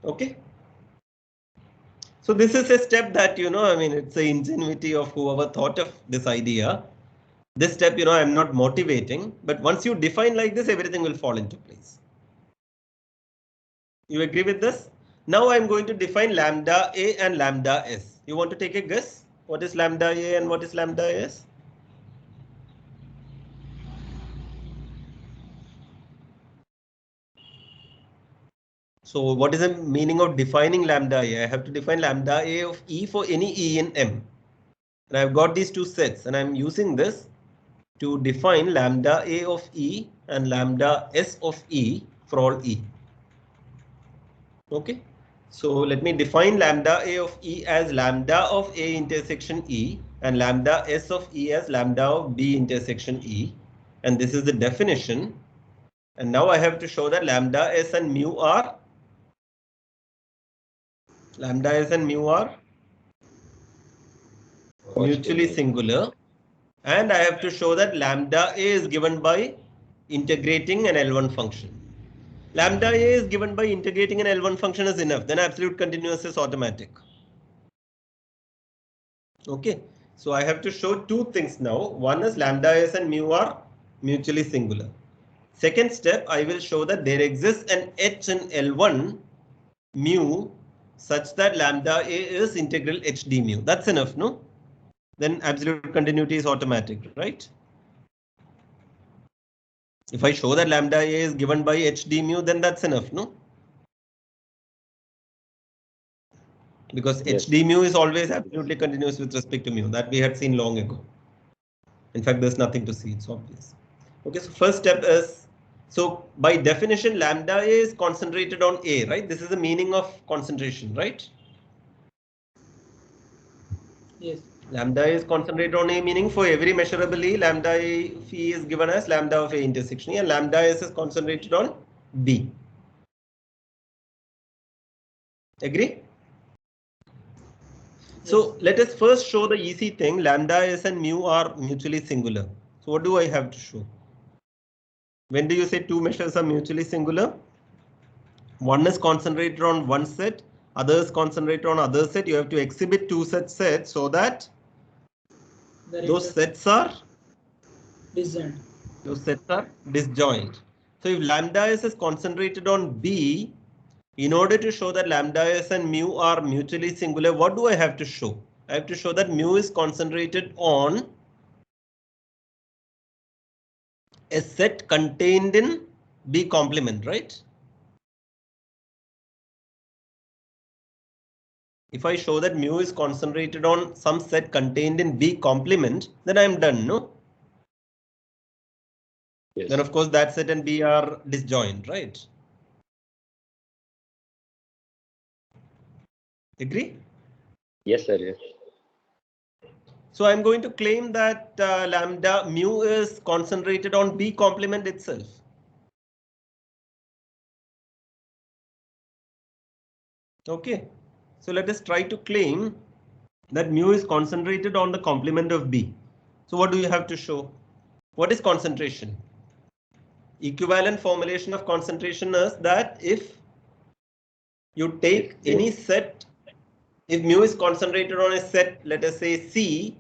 Okay. So this is a step that, you know, I mean, it's the ingenuity of whoever thought of this idea. This step, you know, I'm not motivating, but once you define like this, everything will fall into place. You agree with this? Now I'm going to define lambda A and lambda S. You want to take a guess? What is lambda A and what is lambda S? So what is the meaning of defining lambda A? I have to define lambda A of E for any E in M. And I've got these two sets, and I'm using this to define lambda A of E and lambda S of E for all E. Okay. So let me define lambda A of E as lambda of A intersection E and lambda S of E as lambda of B intersection E. And this is the definition. And now I have to show that lambda s and mu are mutually singular. And I have to show that lambda a is given by integrating an L1 function. Lambda a is given by integrating an L1 function is enough. Then absolute continuous is automatic. Okay. So I have to show two things now. One is lambda s and mu are mutually singular. Second step, I will show that there exists an h in L1 mu such that lambda a is integral h d mu. That's enough, no? Then absolute continuity is automatic, right? If I show that lambda a is given by h d mu, then that's enough, no? Because Yes. h d mu is always absolutely continuous with respect to mu. That we had seen long ago. In fact, there's nothing to see. It's obvious. Okay, so first step is, so by definition, lambda a is concentrated on A, right? This is the meaning of concentration, right? Yes. Lambda is concentrated on A, meaning for every measurable E, lambda A phi is given as lambda of A intersection E, and lambda S is concentrated on B. Agree? So let us first show the easy thing. Lambda S and mu are mutually singular. So what do I have to show? When do you say two measures are mutually singular? One is concentrated on one set, other is concentrated on other set. You have to exhibit two such sets so that those sets are disjoint. So if lambda S is concentrated on B, in order to show that lambda S and mu are mutually singular, what do I have to show? I have to show that mu is concentrated on a set contained in B complement, right? If I show that mu is concentrated on some set contained in B complement, then I'm done, no? Yes. Then of course that set and B are disjoint, right? Agree? Yes, sir. Yes. So I'm going to claim that lambda mu is concentrated on B complement itself. Okay, so let us try to claim that mu is concentrated on the complement of B. So what do you have to show? What is concentration? Equivalent formulation of concentration is that if you take any set, if mu is concentrated on a set, let us say C,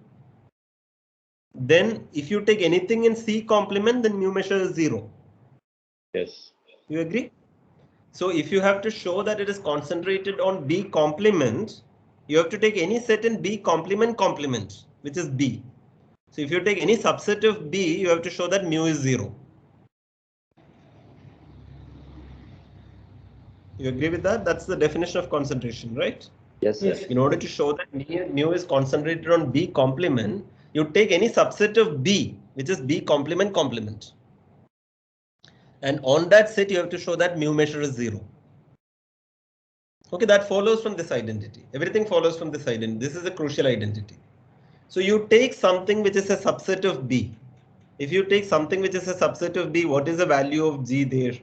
then if you take anything in C complement, then mu measure is 0. Yes. You agree? So if you have to show that it is concentrated on B complement, you have to take any set in B complement, which is B. So if you take any subset of B, you have to show that mu is 0. You agree with that? That's the definition of concentration, right? Yes, sir. In order to show that mu is concentrated on B complement, you take any subset of B, which is B complement. And on that set, you have to show that mu measure is 0. Okay, that follows from this identity. Everything follows from this identity. This is a crucial identity. So you take something which is a subset of B. If you take something which is a subset of B, what is the value of G there?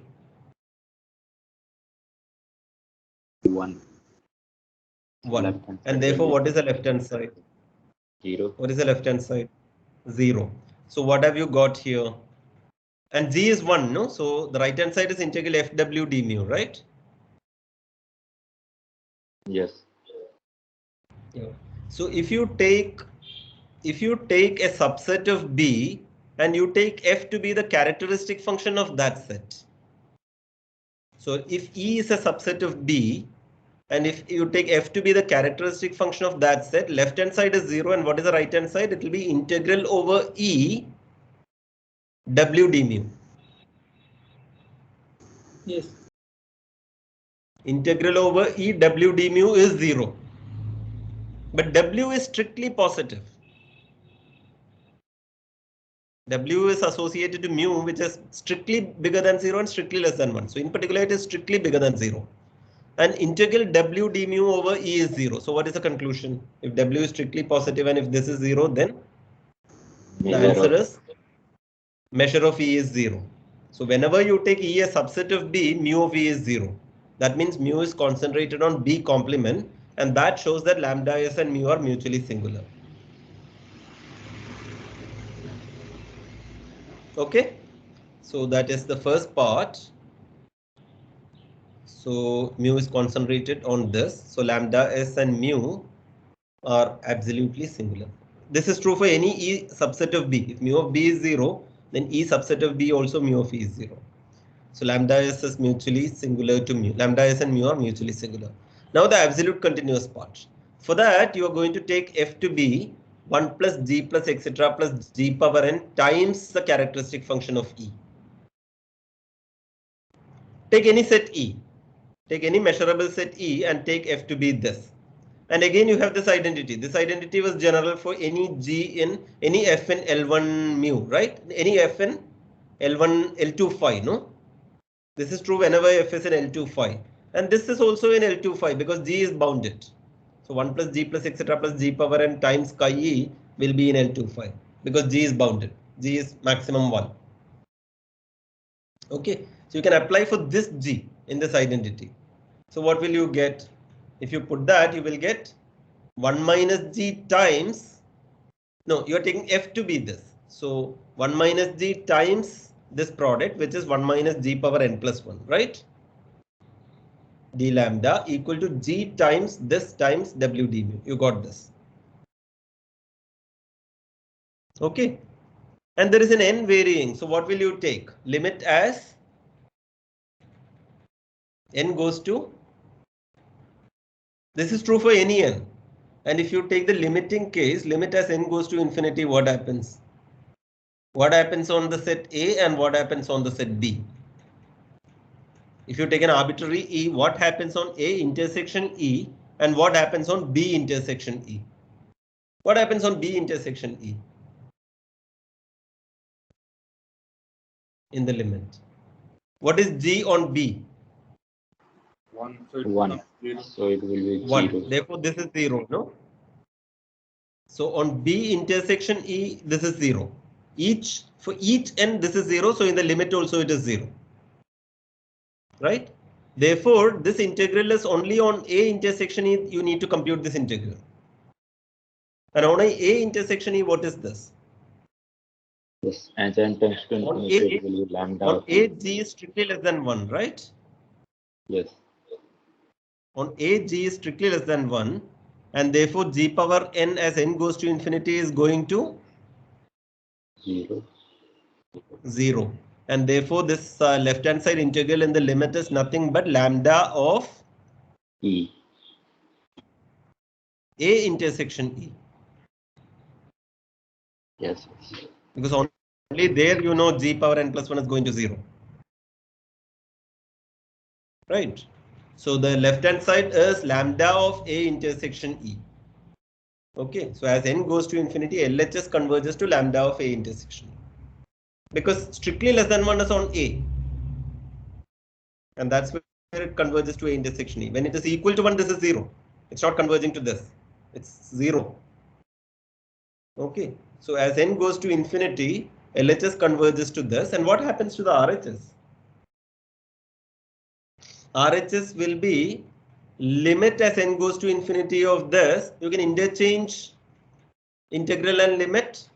1. 1. And therefore, what is the left-hand side? 0. What is the left-hand side? 0. So what have you got here? And G is 1, no? So the right-hand side is integral FW d mu, right? Yes. Yeah. So if you take a subset of B and you take F to be the characteristic function of that set. So if E is a subset of B and if you take F to be the characteristic function of that set, left hand side is 0 and what is the right hand side? It will be integral over E W d mu. Yes. Integral over E W d mu is 0. But W is strictly positive. W is associated to mu, which is strictly bigger than 0 and strictly less than 1. So in particular, it is strictly bigger than 0. And integral W d mu over E is 0. So what is the conclusion? If W is strictly positive and if this is 0, then the answer is measure of E is 0. So whenever you take E a subset of B, mu of E is 0. That means mu is concentrated on B complement, and that shows that lambda S and mu are mutually singular. Okay, so that is the first part. So mu is concentrated on this. So lambda S and mu are absolutely singular. This is true for any E subset of B. If mu of B is 0, then E subset of B also mu of E is 0. So lambda S is mutually singular to mu. Lambda S and mu are mutually singular. Now the absolute continuous part. For that, you are going to take F to be 1 plus G plus etc. plus G power n times the characteristic function of E. Take any set E. Take any measurable set E and take F to be this. And again, you have this identity. This identity was general for any G in any F in L1 mu, right? Any F in L1, L2 phi, no? This is true whenever F is in L2 phi. And this is also in L2 phi because G is bounded. So 1 plus G plus etc. plus G power n times chi E will be in L2 phi because G is bounded. G is maximum 1. Okay, so you can apply for this G in this identity. So what will you get? If you put that, you will get 1 minus G times, no, you are taking F to be this. So 1 minus G times this product, which is 1 minus G power n plus 1, right? D lambda equal to G times this times W d mu. You got this. Okay. And there is an n varying. So what will you take? Limit as n goes to, this is true for any n. And if you take the limiting case, limit as n goes to infinity, what happens? What happens on the set A and what happens on the set B? If you take an arbitrary E, what happens on A intersection E and what happens on B intersection E? What happens on B intersection E? In the limit. What is G on B? 1. So it 1. So it will be 1. 0. Therefore, this is 0, no? So on B intersection E, this is 0. For each n, this is 0. So in the limit also it is 0. Right? Therefore, this integral is only on A intersection E, you need to compute this integral. And on A intersection E, what is this? Yes, and then tends to infinity, it will be lambda. On A, G is strictly less than 1, right? Yes. On A, G is strictly less than 1. And therefore, G power n as n goes to infinity is going to 0. 0. And therefore, this left hand side integral in the limit is nothing but lambda of E. A intersection E. Yes. Because only there you know G power n plus 1 is going to 0. Right. So the left hand side is lambda of A intersection E. Okay. So as n goes to infinity, LHS converges to lambda of A intersection E. Because strictly less than 1 is on A. And that's where it converges to A intersection E. When it is equal to 1, this is 0. It's not converging to this. It's 0. Okay. So as n goes to infinity, LHS converges to this. And what happens to the RHS? RHS will be limit as n goes to infinity of this. You can interchange integral and limit.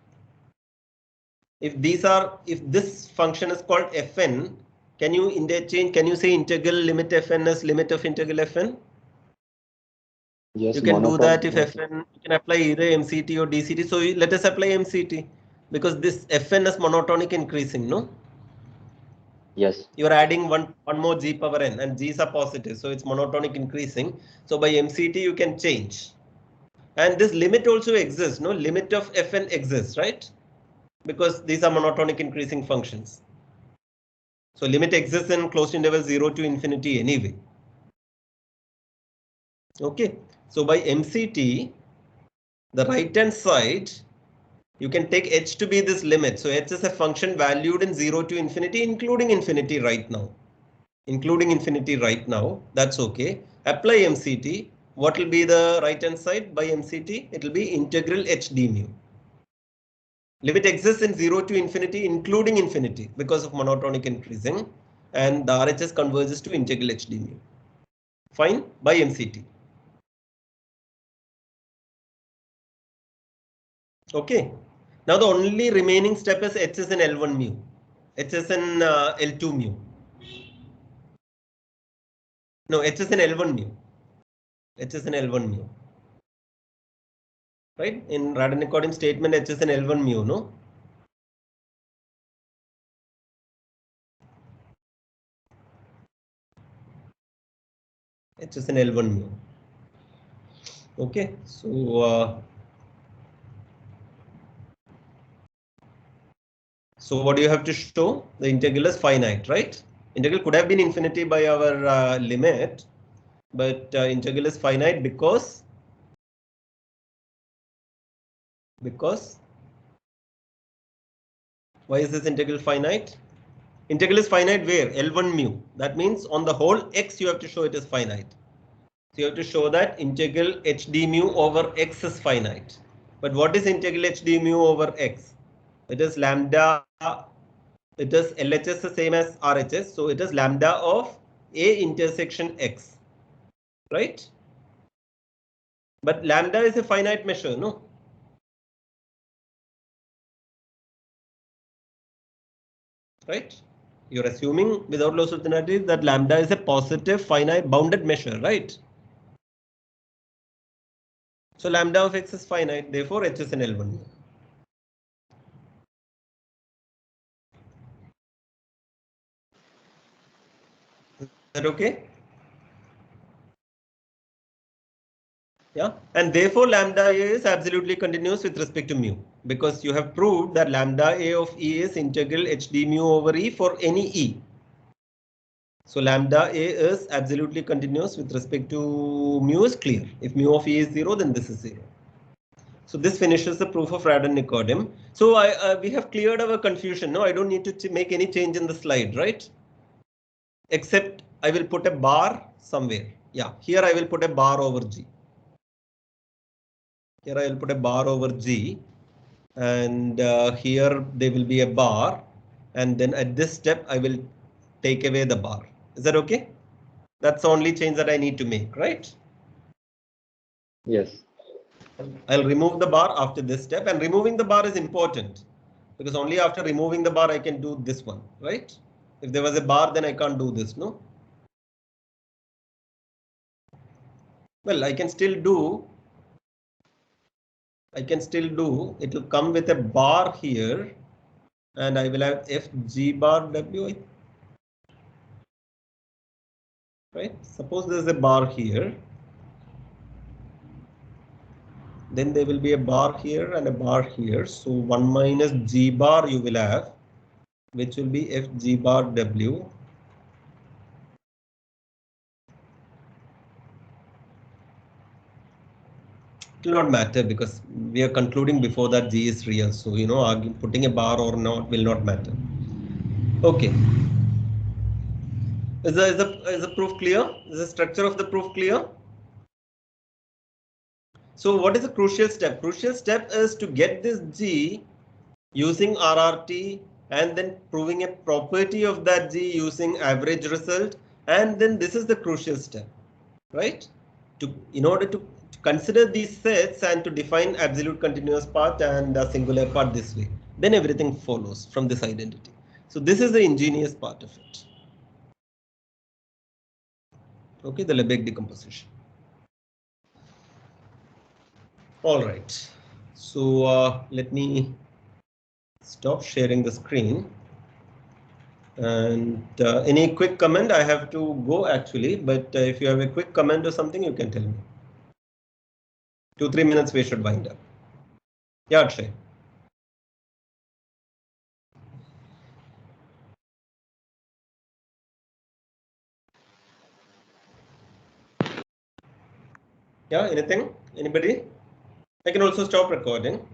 If this function is called Fn, can you interchange? Can you say integral limit Fn as limit of integral Fn? Yes. You can do that if Fn, you can apply either MCT or DCT. So let us apply MCT because this Fn is monotonic increasing, no? Yes. You are adding one more G power n and G's are positive. So it's monotonic increasing. So by MCT you can change. And this limit also exists, no? Limit of Fn exists, right? Because these are monotonic increasing functions. So limit exists in closed interval 0 to infinity anyway. Okay. So by MCT, the right hand side, you can take h to be this limit. So h is a function valued in 0 to infinity, including infinity right now. Including infinity right now. That's okay. Apply MCT. What will be the right hand side by MCT? It will be integral h d mu. Limit exists in 0 to infinity, including infinity, because of monotonic increasing, and the RHS converges to integral HD mu. Fine, by MCT. Okay. Now the only remaining step is HS in L1 mu, HS in L2 mu. No, HS in L1 mu. HS in L1 mu. Right? In Radon-Nikodym statement, HS in L1 mu, no? HS in L1 mu. Okay, so so what do you have to show? The integral is finite, right? Integral could have been infinity by our limit, but integral is finite because why is this integral finite? Integral is finite where? L1 mu. That means on the whole x you have to show it is finite. So you have to show that integral HD mu over x is finite. But what is integral HD mu over x? It is lambda. It is LHS the same as RHS. So it is lambda of A intersection x. Right? But lambda is a finite measure, no? Right? You're assuming without loss of generality that lambda is a positive finite bounded measure, right? So lambda of x is finite, therefore H is in L1. Is that okay? Yeah, and therefore lambda A is absolutely continuous with respect to mu, because you have proved that lambda A of E is integral HD mu over E for any E. So lambda A is absolutely continuous with respect to mu is clear. If mu of E is 0, then this is 0. So this finishes the proof of Radon-Nikodym. So we have cleared our confusion. No, I don't need to make any change in the slide, right? Except I will put a bar somewhere. Yeah, here I will put a bar over G. Here I will put a bar over G, and here there will be a bar, and then at this step I will take away the bar. Is that okay? That's the only change that I need to make, right? Yes. I'll remove the bar after this step, and removing the bar is important because only after removing the bar I can do this one, right? If there was a bar, then I can't do this, no? Well, I can still do, it will come with a bar here, and I will have FG bar W, right? Suppose there's a bar here. Then there will be a bar here and a bar here. So 1 minus G bar you will have, which will be FG bar W. It will not matter because we are concluding before that G is real. So, you know, putting a bar or not will not matter. Okay. Is the proof clear? Is the structure of the proof clear? So what is the crucial step? Crucial step is to get this G using RRT and then proving a property of that G using average result. And then this is the crucial step, right? In order to consider these sets and to define absolute continuous part and a singular part this way, then everything follows from this identity. So this is the ingenious part of it. Okay, the Lebesgue decomposition. All right, so let me stop sharing the screen. And any quick comment? I have to go actually, but if you have a quick comment or something, you can tell me. 2-3 minutes we should wind up. Yeah, Akshay. Yeah, anything? Anybody? I can also stop recording.